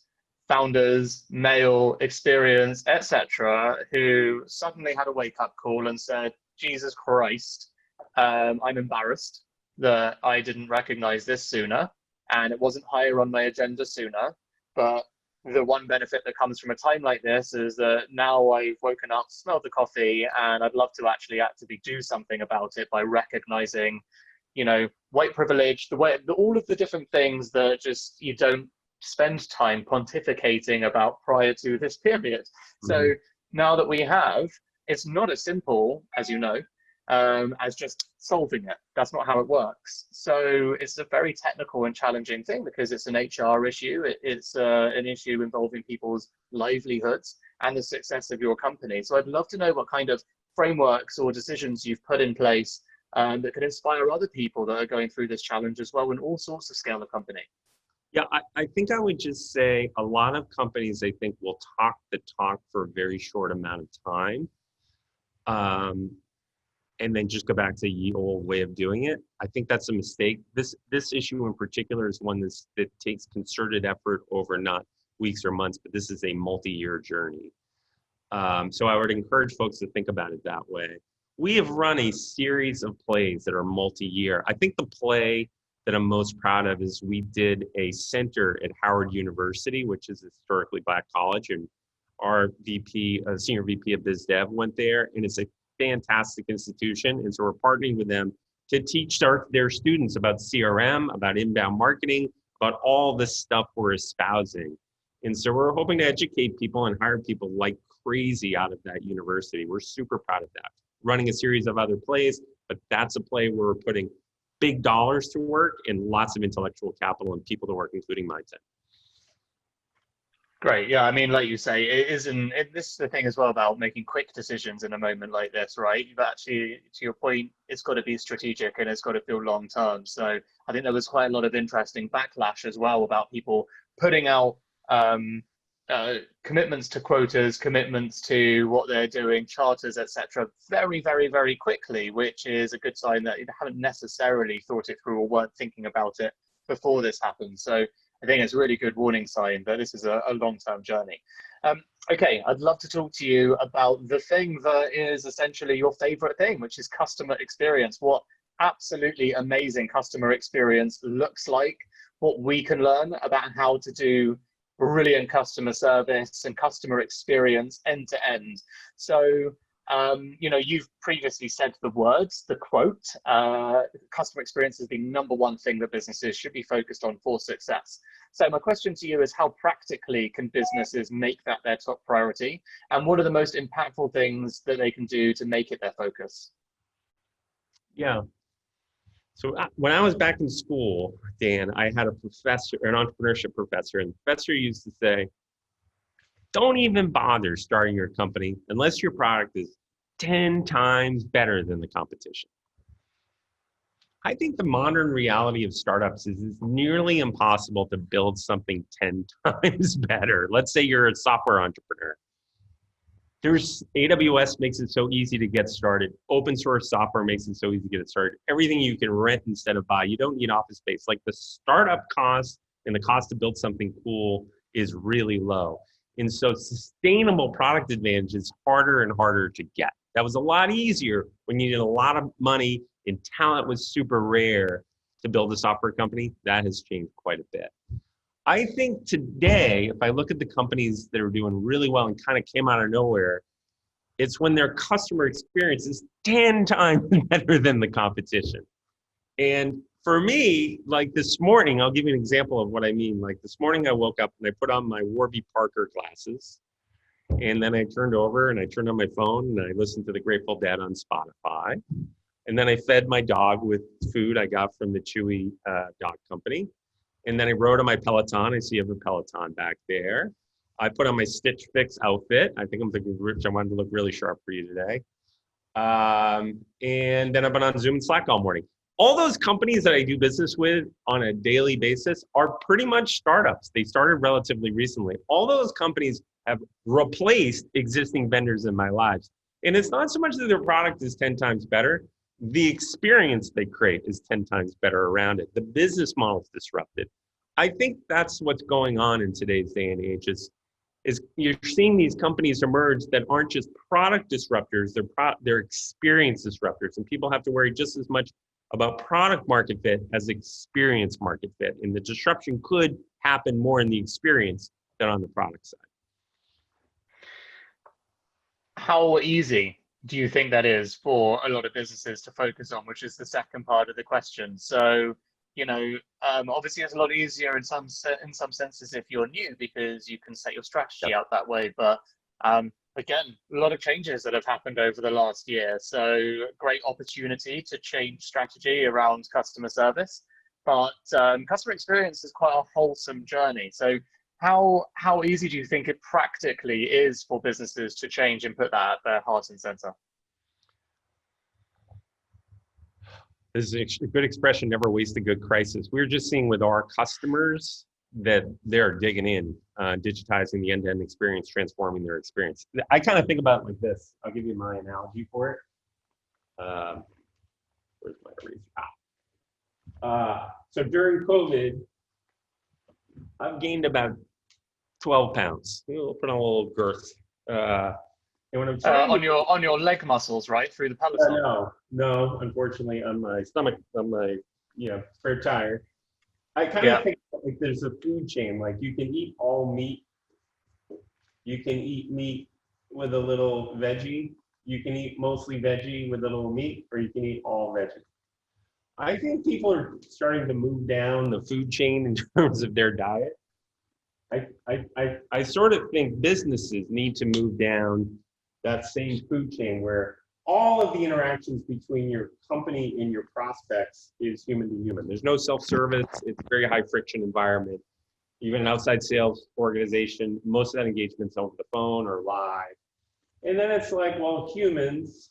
[SPEAKER 1] founders, male, experience, etc., who suddenly had a wake-up call and said, Jesus Christ, I'm embarrassed that I didn't recognize this sooner, and it wasn't higher on my agenda sooner. But the one benefit that comes from a time like this is that now I've woken up, smelled the coffee, and I'd love to actually actively do something about it by recognizing, you know, white privilege, all of the different things that just you don't spend time pontificating about prior to this period. Mm-hmm. So now that we have, it's not as simple, as you know, as just solving it. That's not how it works. So it's a very technical and challenging thing because it's an HR issue. It's an issue involving people's livelihoods and the success of your company. So I'd love to know what kind of frameworks or decisions you've put in place that could inspire other people that are going through this challenge as well in all sorts of scale of company.
[SPEAKER 2] Yeah, I think I would just say a lot of companies, I think, will talk the talk for a very short amount of time. And then just go back to the old way of doing it. I think that's a mistake. This issue in particular is one that takes concerted effort over not weeks or months, but this is a multi-year journey. So I would encourage folks to think about it that way. We have run a series of plays that are multi-year. I think the play that I'm most proud of is we did a center at Howard University, which is a historically black college, and our senior VP of Biz Dev went there, and it's a fantastic institution. And so we're partnering with them to teach their students about CRM, about inbound marketing, about all this stuff we're espousing. And so we're hoping to educate people and hire people like crazy out of that university. We're super proud of that. running a series of other plays, but that's a play where we're putting big dollars to work and lots of intellectual capital and people to work, including my team.
[SPEAKER 1] Great. Yeah. I mean, like you say, it isn't, this is the thing as well about making quick decisions in a moment like this, right? But actually, to your point, it's got to be strategic and it's got to feel long term. So I think there was quite a lot of interesting backlash as well about people putting out commitments to quotas, commitments to what they're doing, charters, etc., very, very, very quickly, which is a good sign that you haven't necessarily thought it through or weren't thinking about it before this happened. So I think it's a really good warning sign that this is a long-term journey. Okay, I'd love to talk to you about the thing that is essentially your favorite thing, which is customer experience. What absolutely amazing customer experience looks like, what we can learn about how to do brilliant customer service and customer experience end to end. So, you've previously said the words, the quote, customer experience is the number one thing that businesses should be focused on for success. So my question to you is, how practically can businesses make that their top priority? And what are the most impactful things that they can do to make it their focus?
[SPEAKER 2] Yeah. So when I was back in school, Dan, I had a professor, an entrepreneurship professor, and the professor used to say, don't even bother starting your company unless your product is 10 times better than the competition. I think the modern reality of startups is it's nearly impossible to build something 10 times better. Let's say you're a software entrepreneur. AWS makes it so easy to get started. Open source software makes it so easy to get started. Everything you can rent instead of buy. You don't need office space. Like the startup cost and the cost to build something cool is really low. And so sustainable product advantage is harder and harder to get. That was a lot easier when you needed a lot of money and talent was super rare to build a software company. That has changed quite a bit. I think today, if I look at the companies that are doing really well and kind of came out of nowhere, it's when their customer experience is 10 times better than the competition. And for me, like this morning, I'll give you an example of what I mean. Like this morning I woke up and I put on my Warby Parker glasses. And then I turned over and I turned on my phone and I listened to the Grateful Dead on Spotify. And then I fed my dog with food I got from the Chewy dog company. And then I rode on my Peloton. I see you have a Peloton back there. I put on my Stitch Fix outfit. I think I'm thinking rich. I wanted to look really sharp for you today. And then I've been on Zoom and Slack all morning. All those companies that I do business with on a daily basis are pretty much startups. They started relatively recently. All those companies have replaced existing vendors in my lives. And it's not so much that their product is 10 times better. The experience they create is 10 times better around it. The business model is disrupted. I think that's what's going on in today's day and age is you're seeing these companies emerge that aren't just product disruptors, they're experience disruptors. And people have to worry just as much about product market fit as experience market fit. And the disruption could happen more in the experience than on the product side.
[SPEAKER 1] How easy do you think that is for a lot of businesses to focus on, which is the second part of the question? So, obviously it's a lot easier in some senses if you're new because you can set your strategy out that way. But again, a lot of changes that have happened over the last year. So great opportunity to change strategy around customer service. But customer experience is quite a wholesome journey. So how easy do you think it practically is for businesses to change and put that at their heart and center?
[SPEAKER 2] This is a good expression, never waste a good crisis. We're just seeing with our customers that they're digging in, digitizing the end-to-end experience, transforming their experience. I kind of think about it like this. I'll give you my analogy for it. Where's my eraser? So during COVID, I've gained about 12 pounds. We'll put on a little girth. And when I'm
[SPEAKER 1] on your leg muscles, right, through the Peloton?
[SPEAKER 2] No, unfortunately, on my stomach, on my spare tire. I kind of think like there's a food chain. Like you can eat all meat. You can eat meat with a little veggie. You can eat mostly veggie with a little meat, or you can eat all veggie. I think people are starting to move down the food chain in terms of their diet. I sort of think businesses need to move down that same food chain where all of the interactions between your company and your prospects is human to human. There's no self-service. It's a very high friction environment. Even an outside sales organization, most of that engagement's over the phone or live. And then it's like, well, humans,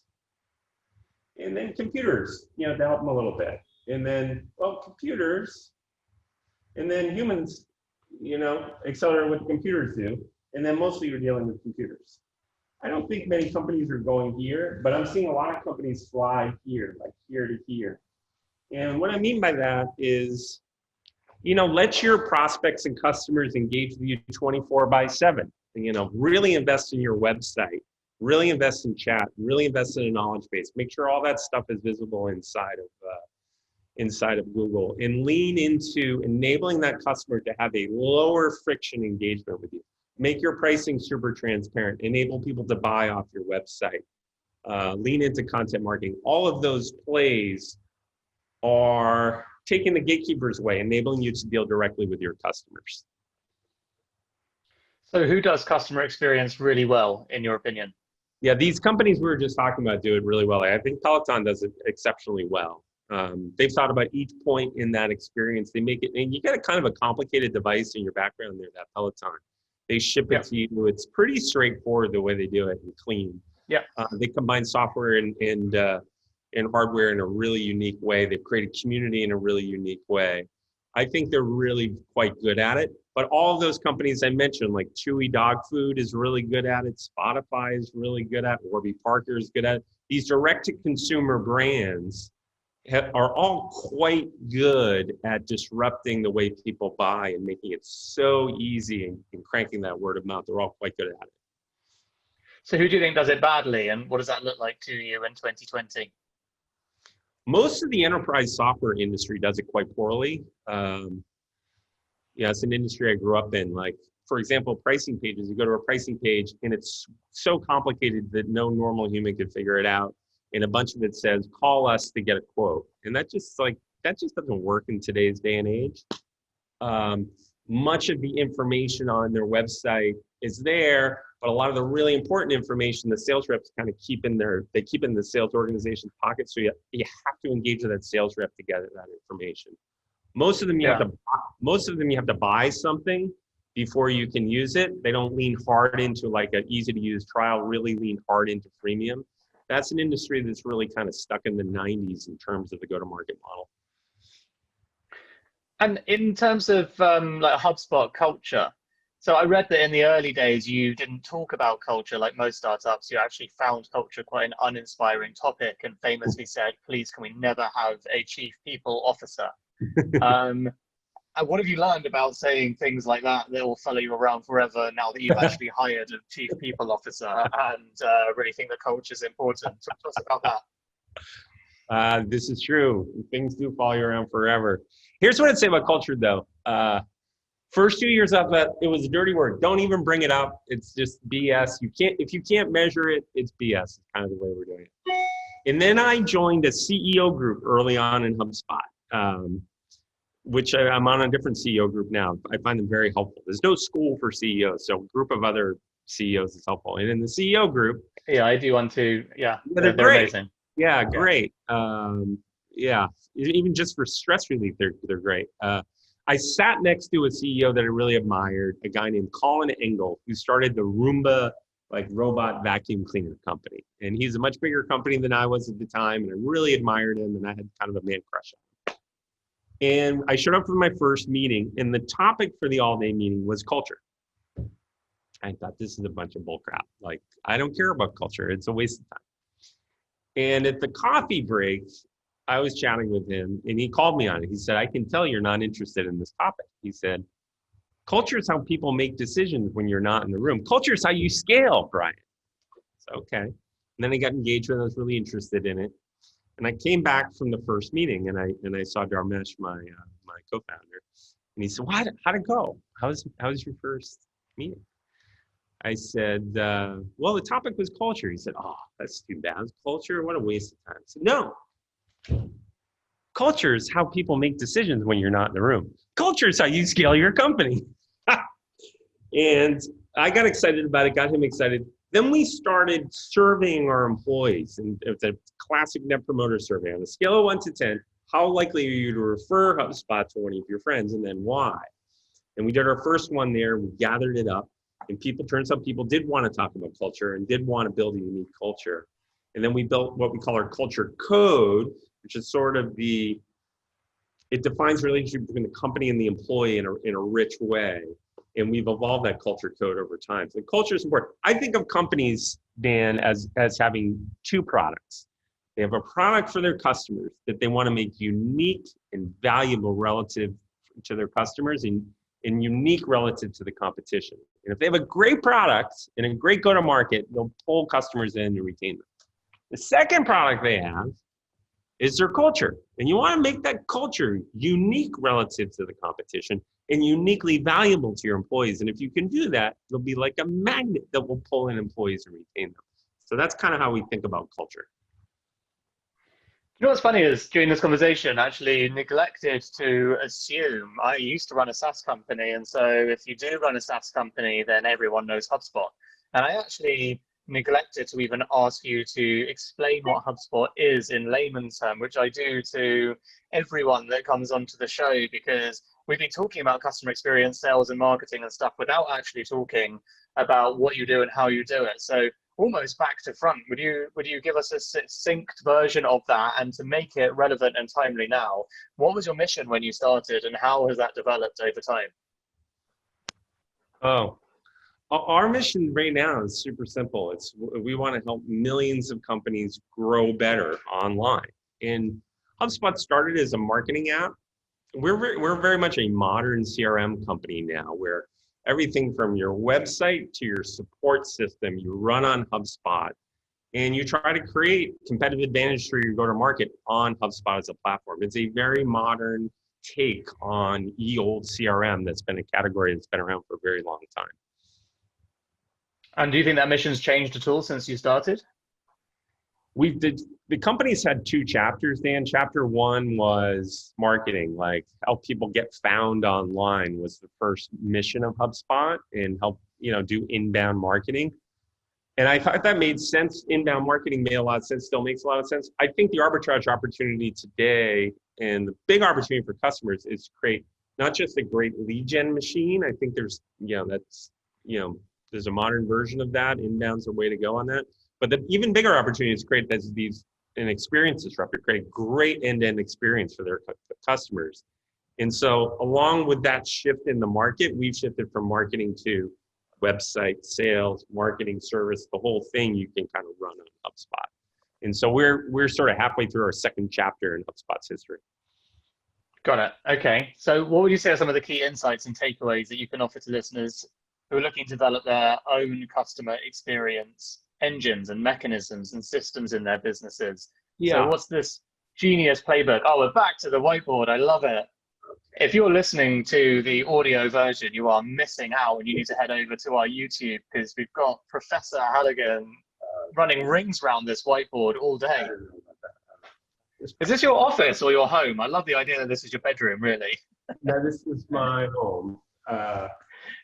[SPEAKER 2] and then computers, to help them a little bit. And then, well, computers, and then humans, accelerate what the computers do. And then mostly you're dealing with computers. I don't think many companies are going here, but I'm seeing a lot of companies fly here, like here to here. And what I mean by that is, let your prospects and customers engage with you 24/7. Really invest in your website, really invest in chat, really invest in a knowledge base. Make sure all that stuff is visible inside of Google, and lean into enabling that customer to have a lower friction engagement with you. Make your pricing super transparent, enable people to buy off your website, lean into content marketing. All of those plays are taking the gatekeepers away, enabling you to deal directly with your customers.
[SPEAKER 1] So who does customer experience really well, in your opinion?
[SPEAKER 2] Yeah, these companies we were just talking about do it really well. I think Peloton does it exceptionally well. They've thought about each point in that experience. They make it, and you get a kind of a complicated device in your background there, that Peloton. They ship it to you. It's pretty straightforward the way they do it, and clean.
[SPEAKER 1] Yeah.
[SPEAKER 2] They combine software and hardware in a really unique way. They've created community in a really unique way. I think they're really quite good at it. But all of those companies I mentioned, like Chewy Dog Food is really good at it. Spotify is really good at it. Warby Parker is good at it. These direct-to-consumer brands are all quite good at disrupting the way people buy and making it so easy and cranking that word of mouth. They're all quite good at it.
[SPEAKER 1] So who do you think does it badly, and what does that look like to you in 2020?
[SPEAKER 2] Most of the enterprise software industry does it quite poorly. It's an industry I grew up in. Like, for example, pricing pages. You go to a pricing page and it's so complicated that no normal human could figure it out. And a bunch of it says, call us to get a quote. And that just doesn't work in today's day and age. Much of the information on their website is there, but a lot of the really important information the sales reps kind of keep in the sales organization's pocket. So you have to engage with that sales rep to get that information. Most of them you have to buy something before you can use it. They don't lean hard into like an easy to use trial, really lean hard into freemium. That's an industry that's really kind of stuck in the 90s in terms of the go-to-market model.
[SPEAKER 1] And in terms of like HubSpot culture, so I read that in the early days, you didn't talk about culture like most startups. You actually found culture quite an uninspiring topic and famously said, please, can we never have a chief people officer? And what have you learned about saying things like that will follow you around forever now that you've actually hired a chief people officer and really think that culture is important? Talk to us about that.
[SPEAKER 2] This is true. Things do follow you around forever. Here's what I'd say about culture, though. First 2 years of it, it was a dirty word. Don't even bring it up. It's just BS. If you can't measure it, it's BS. It's kind of the way we're doing it. And then I joined a CEO group early on in HubSpot, which I'm on a different CEO group now. I find them very helpful. There's no school for CEOs, so a group of other CEOs is helpful. And in the CEO group,
[SPEAKER 1] yeah, I do one too. Yeah,
[SPEAKER 2] they're
[SPEAKER 1] great. Amazing.
[SPEAKER 2] Yeah, great. Even just for stress relief, they're great. I sat next to a CEO that I really admired, a guy named Colin Engel, who started the Roomba robot vacuum cleaner company. And he's a much bigger company than I was at the time, and I really admired him, and I had kind of a man crush on him. And I showed up for my first meeting, and the topic for the all-day meeting was culture. I thought, this is a bunch of bullcrap. Like, I don't care about culture. It's a waste of time. And at the coffee break, I was chatting with him, and he called me on it. He said, I can tell you're not interested in this topic. He said, culture is how people make decisions when you're not in the room. Culture is how you scale, Brian. So, okay. And then I got engaged with it. I was really interested in it. And I came back from the first meeting, and I saw Dharmesh, my co-founder, and he said, well, how'd it go? How was your first meeting? I said, well, the topic was culture. He said, oh, that's too bad. Culture? What a waste of time. I said, no. Culture is how people make decisions when you're not in the room. Culture is how you scale your company. And I got excited about it, got him excited. Then we started surveying our employees, and it's a classic Net Promoter Survey. On a scale of 1 to 10, how likely are you to refer HubSpot to one of your friends, and then why? And we did our first one there. We gathered it up, and turns out people did want to talk about culture and did want to build a unique culture. And then we built what we call our culture code, which is sort of it defines the relationship between the company and the employee in a rich way. And we've evolved that culture code over time. So culture is important. I think of companies, Dan, as having two products. They have a product for their customers that they want to make unique and valuable relative to their customers and unique relative to the competition. And if they have a great product and a great go-to-market, they'll pull customers in and retain them. The second product they have is their culture. And you want to make that culture unique relative to the competition and uniquely valuable to your employees. And if you can do that, it'll be like a magnet that will pull in employees and retain them. So that's kind of how we think about culture.
[SPEAKER 1] You know what's funny is during this conversation, I actually neglected to assume I used to run a SaaS company. And so if you do run a SaaS company, then everyone knows HubSpot. And I actually neglected to even ask you to explain what HubSpot is in layman's terms, which I do to everyone that comes onto the show, because we've been talking about customer experience, sales and marketing and stuff without actually talking about what you do and how you do it. So almost back to front, would you give us a succinct version of that? And to make it relevant and timely now, what was your mission when you started and how has that developed over time?
[SPEAKER 2] Oh, our mission right now is super simple. We want to help millions of companies grow better online. And HubSpot started as a marketing app. We're very much a modern CRM company now, where everything from your website to your support system, you run on HubSpot, and you try to create competitive advantage for your go-to-market on HubSpot as a platform. It's a very modern take on old CRM that's been a category that's been around for a very long time.
[SPEAKER 1] And do you think that mission's changed at all since you started?
[SPEAKER 2] The company's had two chapters, Dan. Chapter one was marketing, like help people get found online was the first mission of HubSpot, and help, do inbound marketing. And I thought that made sense. Inbound marketing made a lot of sense, still makes a lot of sense. I think the arbitrage opportunity today and the big opportunity for customers is to create not just a great lead gen machine. I think there's a modern version of that. Inbound's a way to go on that. But the even bigger opportunity is to create an experience disruptor, create great end-to-end experience for their customers. And so along with that shift in the market, we've shifted from marketing to website, sales, marketing, service, the whole thing you can kind of run on HubSpot. And so we're sort of halfway through our second chapter in HubSpot's history.
[SPEAKER 1] Got it. Okay. So what would you say are some of the key insights and takeaways that you can offer to listeners who are looking to develop their own customer experience engines and mechanisms and systems in their businesses? Yeah. So what's this genius playbook? Oh, we're back to the whiteboard. I love it. If you're listening to the audio version, you are missing out, and you need to head over to our YouTube, because we've got Professor Halligan running rings around this whiteboard all day. Is this your office or your home? I love the idea that this is your bedroom, really.
[SPEAKER 2] No, this is my home.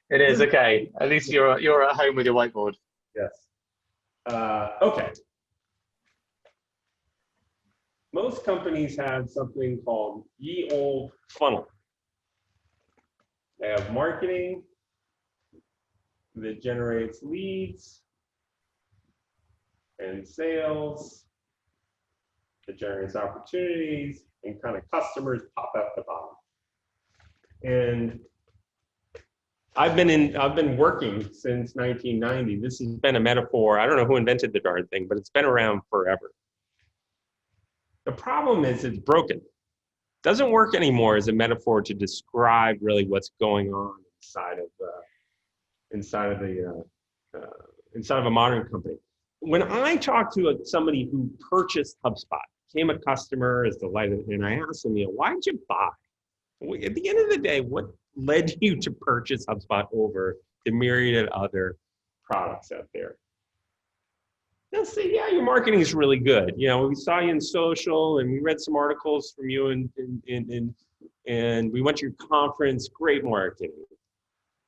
[SPEAKER 1] It is, okay. At least you're at home with your whiteboard.
[SPEAKER 2] Yes. Okay. Most companies have something called ye old funnel. They have marketing that generates leads, and sales that generates opportunities, and kind of customers pop out the bottom. And I've been working since 1990. This has been a metaphor. I don't know who invented the darn thing, but it's been around forever. The problem is it's broken. It doesn't work anymore as a metaphor to describe really what's going on inside of a modern company. When I talk to somebody who purchased HubSpot, became a customer, is delighted, and I ask them, why did you buy? At the end of the day, what led you to purchase HubSpot over the myriad of other products out there? They'll say, yeah, your marketing is really good. We saw you in social, and we read some articles from you, and we went to your conference. Great marketing.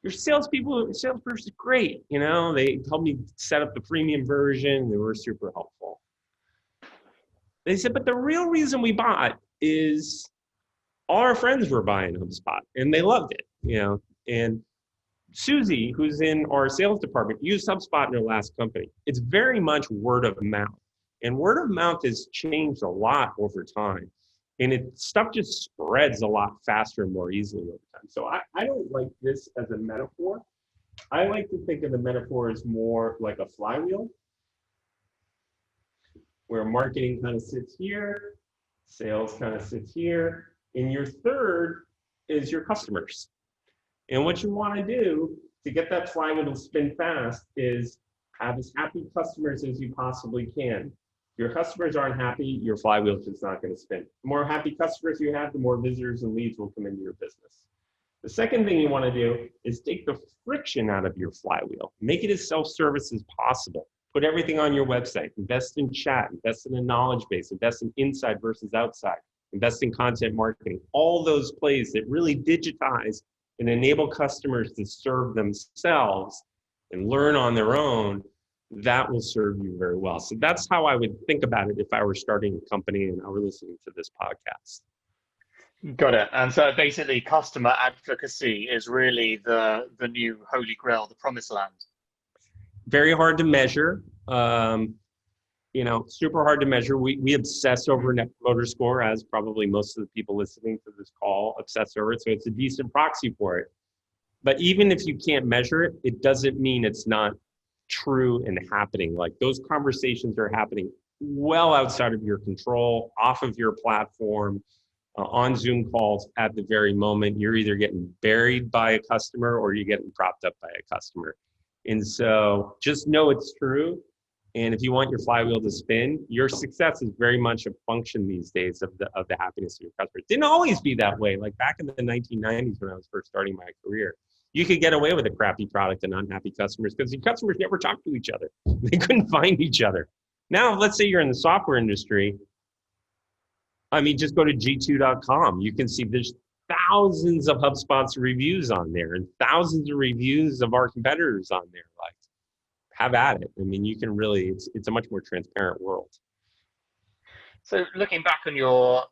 [SPEAKER 2] your salesperson is great. They helped me set up the premium version. They were super helpful. They said, but the real reason we bought is all our friends were buying HubSpot and they loved it, and Susie, who's in our sales department, used HubSpot in her last company. It's very much word of mouth. And word of mouth has changed a lot over time. And stuff just spreads a lot faster and more easily over time. So I don't like this as a metaphor. I like to think of the metaphor as more like a flywheel, where marketing kind of sits here, sales kind of sits here, and your third is your customers. And what you want to do to get that flywheel to spin fast is have as happy customers as you possibly can. If your customers aren't happy, your flywheel is just not going to spin. The more happy customers you have, the more visitors and leads will come into your business. The second thing you want to do is take the friction out of your flywheel. Make it as self-service as possible. Put everything on your website. Invest in chat, invest in a knowledge base, invest in inside versus outside, invest in content marketing. All those plays that really digitize and enable customers to serve themselves and learn on their own, that will serve you very well. So that's how I would think about it if I were starting a company and I were listening to this podcast.
[SPEAKER 1] Got it. And so basically customer advocacy is really the new holy grail, the promised land.
[SPEAKER 2] Very hard to measure, super hard to measure. We obsess over Net Promoter Score, as probably most of the people listening to this call obsess over it. So it's a decent proxy for it. But even if you can't measure it, it doesn't mean it's not true and happening. Like those conversations are happening well outside of your control, off of your platform, on Zoom calls at the very moment. You're either getting buried by a customer or you're getting propped up by a customer. And so just know it's true. And if you want your flywheel to spin, your success is very much a function these days of the happiness of your customers. It didn't always be that way. Like back in the 1990s when I was first starting my career, you could get away with a crappy product and unhappy customers because your customers never talked to each other. They couldn't find each other. Now, let's say you're in the software industry. I mean, just go to g2.com. You can see there's thousands of HubSpot's reviews on there and thousands of reviews of our competitors on there. Like, have at it. I mean, you can really, it's a much more transparent world.
[SPEAKER 1] So looking back on your,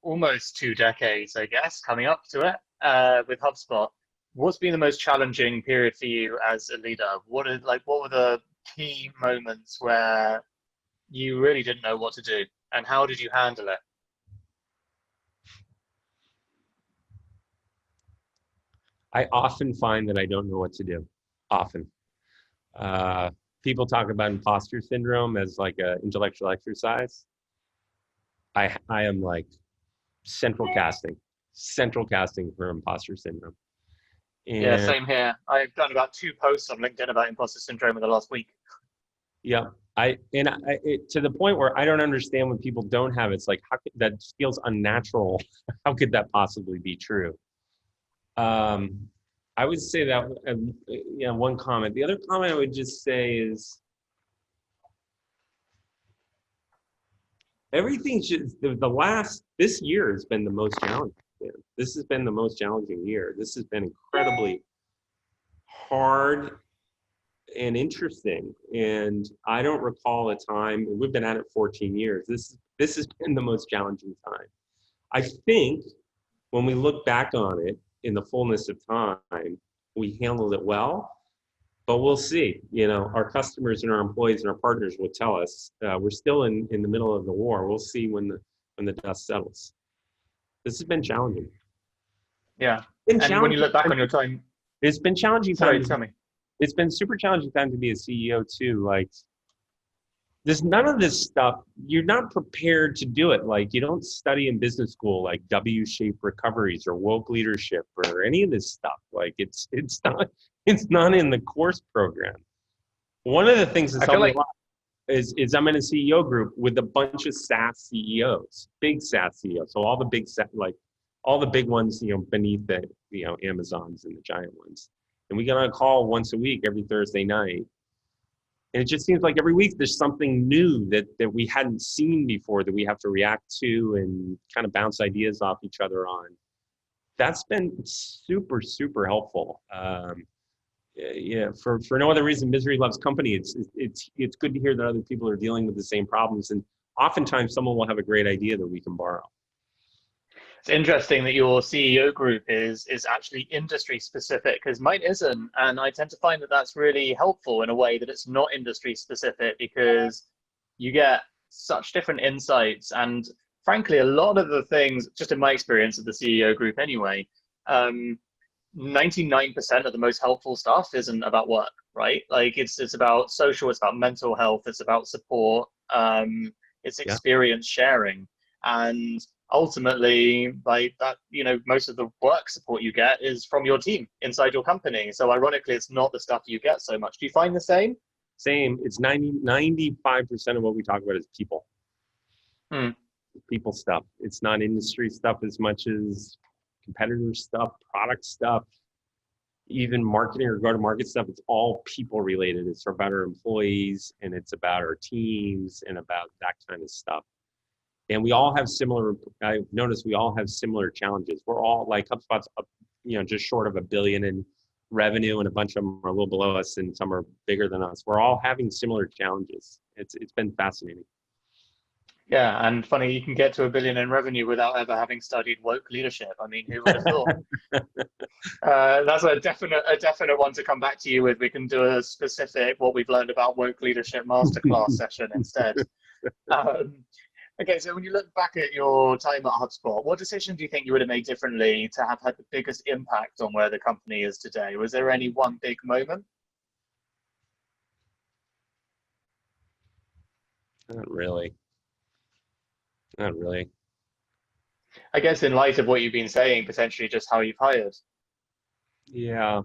[SPEAKER 1] almost 2 decades, I guess, coming up to it with HubSpot, what's been the most challenging period for you as a leader? What were the key moments where you really didn't know what to do, and how did you handle it?
[SPEAKER 2] I often find that I don't know what to do. Often. People talk about imposter syndrome as like an intellectual exercise. I am like central casting for imposter syndrome. And
[SPEAKER 1] yeah, same here. I've done about 2 posts on LinkedIn about imposter syndrome in the last week.
[SPEAKER 2] Yeah, to the point where I don't understand when people don't have it. It's like, how could, that feels unnatural. How could that possibly be true? I would say that, one comment. The other comment I would just say is everything this year has been the most challenging. This has been the most challenging year. This has been incredibly hard and interesting. And I don't recall a time, we've been at it 14 years. This has been the most challenging time. I think when we look back on it in the fullness of time, we handled it well, but we'll see. Our customers and our employees and our partners will tell us. We're still in the middle of the war. We'll see when the dust settles. This has been challenging.
[SPEAKER 1] Yeah. And when you look back on your time,
[SPEAKER 2] it's been challenging.
[SPEAKER 1] Tell me.
[SPEAKER 2] It's been super challenging time to be a CEO too. Like, there's none of this stuff. You're not prepared to do it. Like, you don't study in business school like W-shaped recoveries or woke leadership or any of this stuff. Like, it's not in the course program. One of the things that's helped me a lot is I'm in a CEO group with a bunch of SaaS CEOs, big SaaS CEOs. So all the big all the big ones, beneath the Amazons and the giant ones. And we get on a call once a week, every Thursday night. And it just seems like every week there's something new that we hadn't seen before that we have to react to and kind of bounce ideas off each other on. That's been super, super helpful. Yeah, for no other reason, misery loves company. It's good to hear that other people are dealing with the same problems, and oftentimes someone will have a great idea that we can borrow.
[SPEAKER 1] It's interesting that your CEO group is actually industry specific, because mine isn't, and I tend to find that that's really helpful in a way that it's not industry specific, because you get such different insights. And frankly, a lot of the things, just in my experience of the CEO group anyway, 99% of the most helpful stuff isn't about work, right? Like it's about social, it's about mental health, it's about support, it's
[SPEAKER 2] Yeah.
[SPEAKER 1] experience sharing. And ultimately, like that, most of the work support you get is from your team inside your company. So ironically, it's not the stuff you get so much. Do you find the same?
[SPEAKER 2] Same. It's 95% of what we talk about is people.
[SPEAKER 1] Hmm.
[SPEAKER 2] People stuff. It's not industry stuff as much as competitor stuff, product stuff, even marketing or go-to-market stuff. It's all people related. It's about our employees, and it's about our teams, and about that kind of stuff. And we all have similar, I've noticed we all have similar challenges. We're all like HubSpot's up, just short of $1 billion in revenue, and a bunch of them are a little below us, and some are bigger than us. We're all having similar challenges. It's been fascinating.
[SPEAKER 1] Yeah, and funny, you can get to $1 billion in revenue without ever having studied woke leadership. I mean, who would have thought? That's a definite one to come back to you with. We can do a specific what we've learned about woke leadership masterclass session instead. Okay, so when you look back at your time at HubSpot, what decision do you think you would have made differently to have had the biggest impact on where the company is today? Was there any one big moment?
[SPEAKER 2] Not really. Not really.
[SPEAKER 1] I guess in light of what you've been saying, potentially just how you've hired.
[SPEAKER 2] Yeah.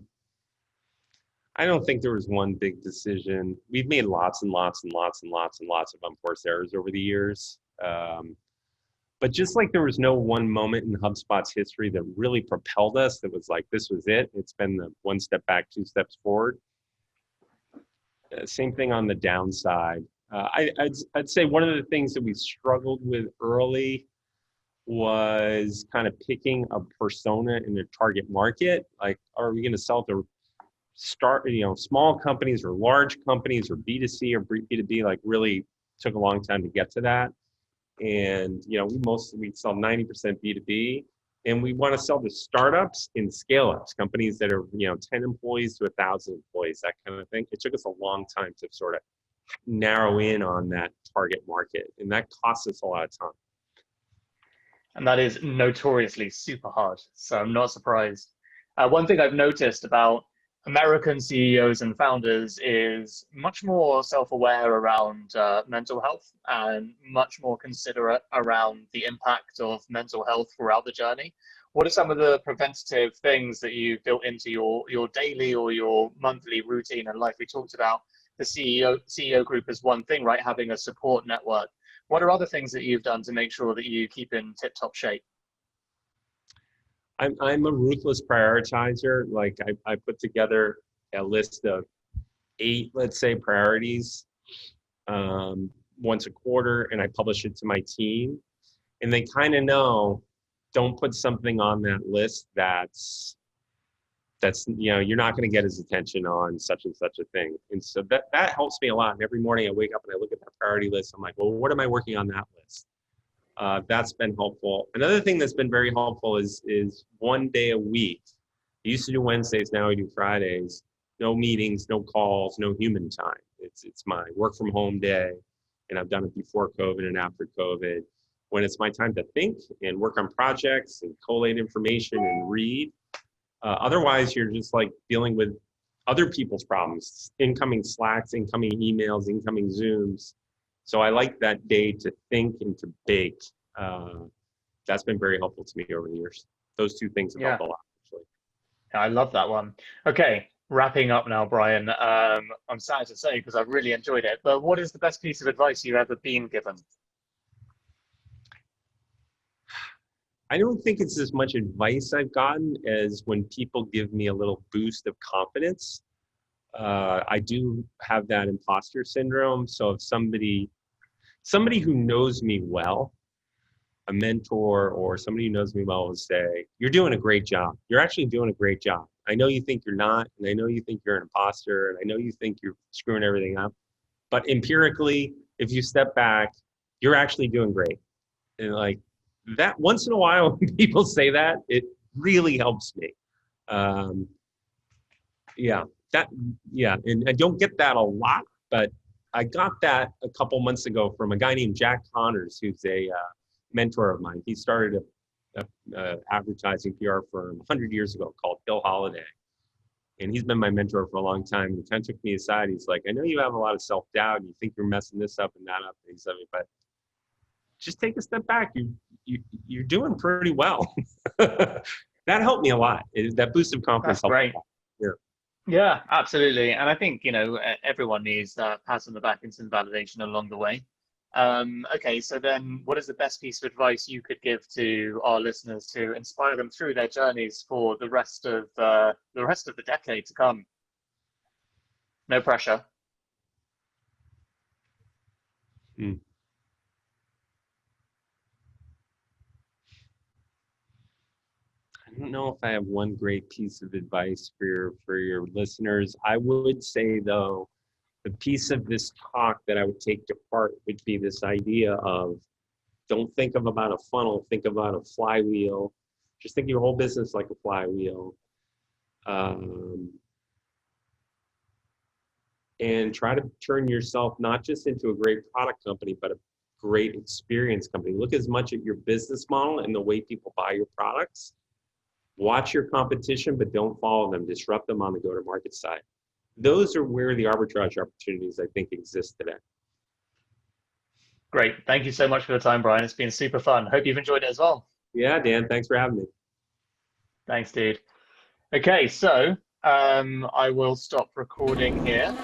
[SPEAKER 2] I don't think there was one big decision. We've made lots and lots and lots and lots and lots of unforced errors over the years. But just like there was no one moment in HubSpot's history that really propelled us, that was like, this was it. It's been the one step back, two steps forward. Same thing on the downside. I'd say one of the things that we struggled with early was kind of picking a persona in the target market. Like, are we going to sell to small companies or large companies, or B2C or B2B? Like, really took a long time to get to that. And, we sell 90% B2B, and we want to sell to startups and scale-ups, companies that are, 10 employees to 1,000 employees, that kind of thing. It took us a long time to sort of narrow in on that target market, and that costs us a lot of time.
[SPEAKER 1] And that is notoriously super hard. So I'm not surprised. One thing I've noticed about American CEOs and founders is much more self-aware around mental health, and much more considerate around the impact of mental health throughout the journey. What are some of the preventative things that you built into your daily or your monthly routine and life? We talked about the CEO group as one thing, right? Having a support network. What are other things that you've done to make sure that you keep in tip-top shape?
[SPEAKER 2] I'm a ruthless prioritizer. Like, I put together a list of 8, let's say, priorities once a quarter, and I publish it to my team. And they kind of know, don't put something on that list that's you're not going to get his attention on such and such a thing. And so that helps me a lot. And every morning I wake up and I look at that priority list. I'm like, well, what am I working on that list? That's been helpful. Another thing that's been very helpful is one day a week. I used to do Wednesdays, now I do Fridays. No meetings, no calls, no human time. It's my work from home day, and I've done it before COVID and after COVID. When it's my time to think and work on projects and collate information and read. Otherwise, you're just like dealing with other people's problems, incoming Slacks, incoming emails, incoming Zooms. So I like that day to think and to bake. That's been very helpful to me over the years. Those two things have helped a lot, actually.
[SPEAKER 1] I love that one. Okay, wrapping up now, Brian. I'm sad to say, because I've really enjoyed it, but what is the best piece of advice you've ever been given?
[SPEAKER 2] I don't think it's as much advice I've gotten as when people give me a little boost of confidence. I do have that imposter syndrome. So if somebody who knows me well, a mentor or somebody who knows me well will say, you're doing a great job. You're actually doing a great job. I know you think you're not, and I know you think you're an imposter, and I know you think you're screwing everything up. But empirically, if you step back, you're actually doing great. And like that, once in a while, when people say that, it really helps me. And I don't get that a lot, but I got that a couple months ago from a guy named Jack Connors, who's a mentor of mine. He started a advertising PR firm 100 years ago called Hill Holiday. And he's been my mentor for a long time. He kind of took me aside. He's like, I know you have a lot of self-doubt and you think you're messing this up and that up. And he said, but just take a step back. You're doing pretty well. That helped me a lot. That boost of confidence.
[SPEAKER 1] That's great.
[SPEAKER 2] Yeah.
[SPEAKER 1] Yeah, absolutely. And I think, everyone needs that pat on the back and some validation along the way. Okay, so then what is the best piece of advice you could give to our listeners to inspire them through their journeys for the rest of the decade to come? No pressure.
[SPEAKER 2] I don't know if I have one great piece of advice for your listeners. I would say, though, the piece of this talk that I would take to heart would be this idea of don't think about a funnel, think about a flywheel. Just think of your whole business like a flywheel. And try to turn yourself not just into a great product company, but a great experience company. Look as much at your business model and the way people buy your products. Watch your competition, but don't follow them. Disrupt them on the go-to-market side. Those are where the arbitrage opportunities, I think, exist today.
[SPEAKER 1] Great. Thank you so much for the time, Brian. It's been super fun. Hope you've enjoyed it as well.
[SPEAKER 2] Yeah, Dan, thanks for having me.
[SPEAKER 1] Thanks, dude. Okay, so I will stop recording here.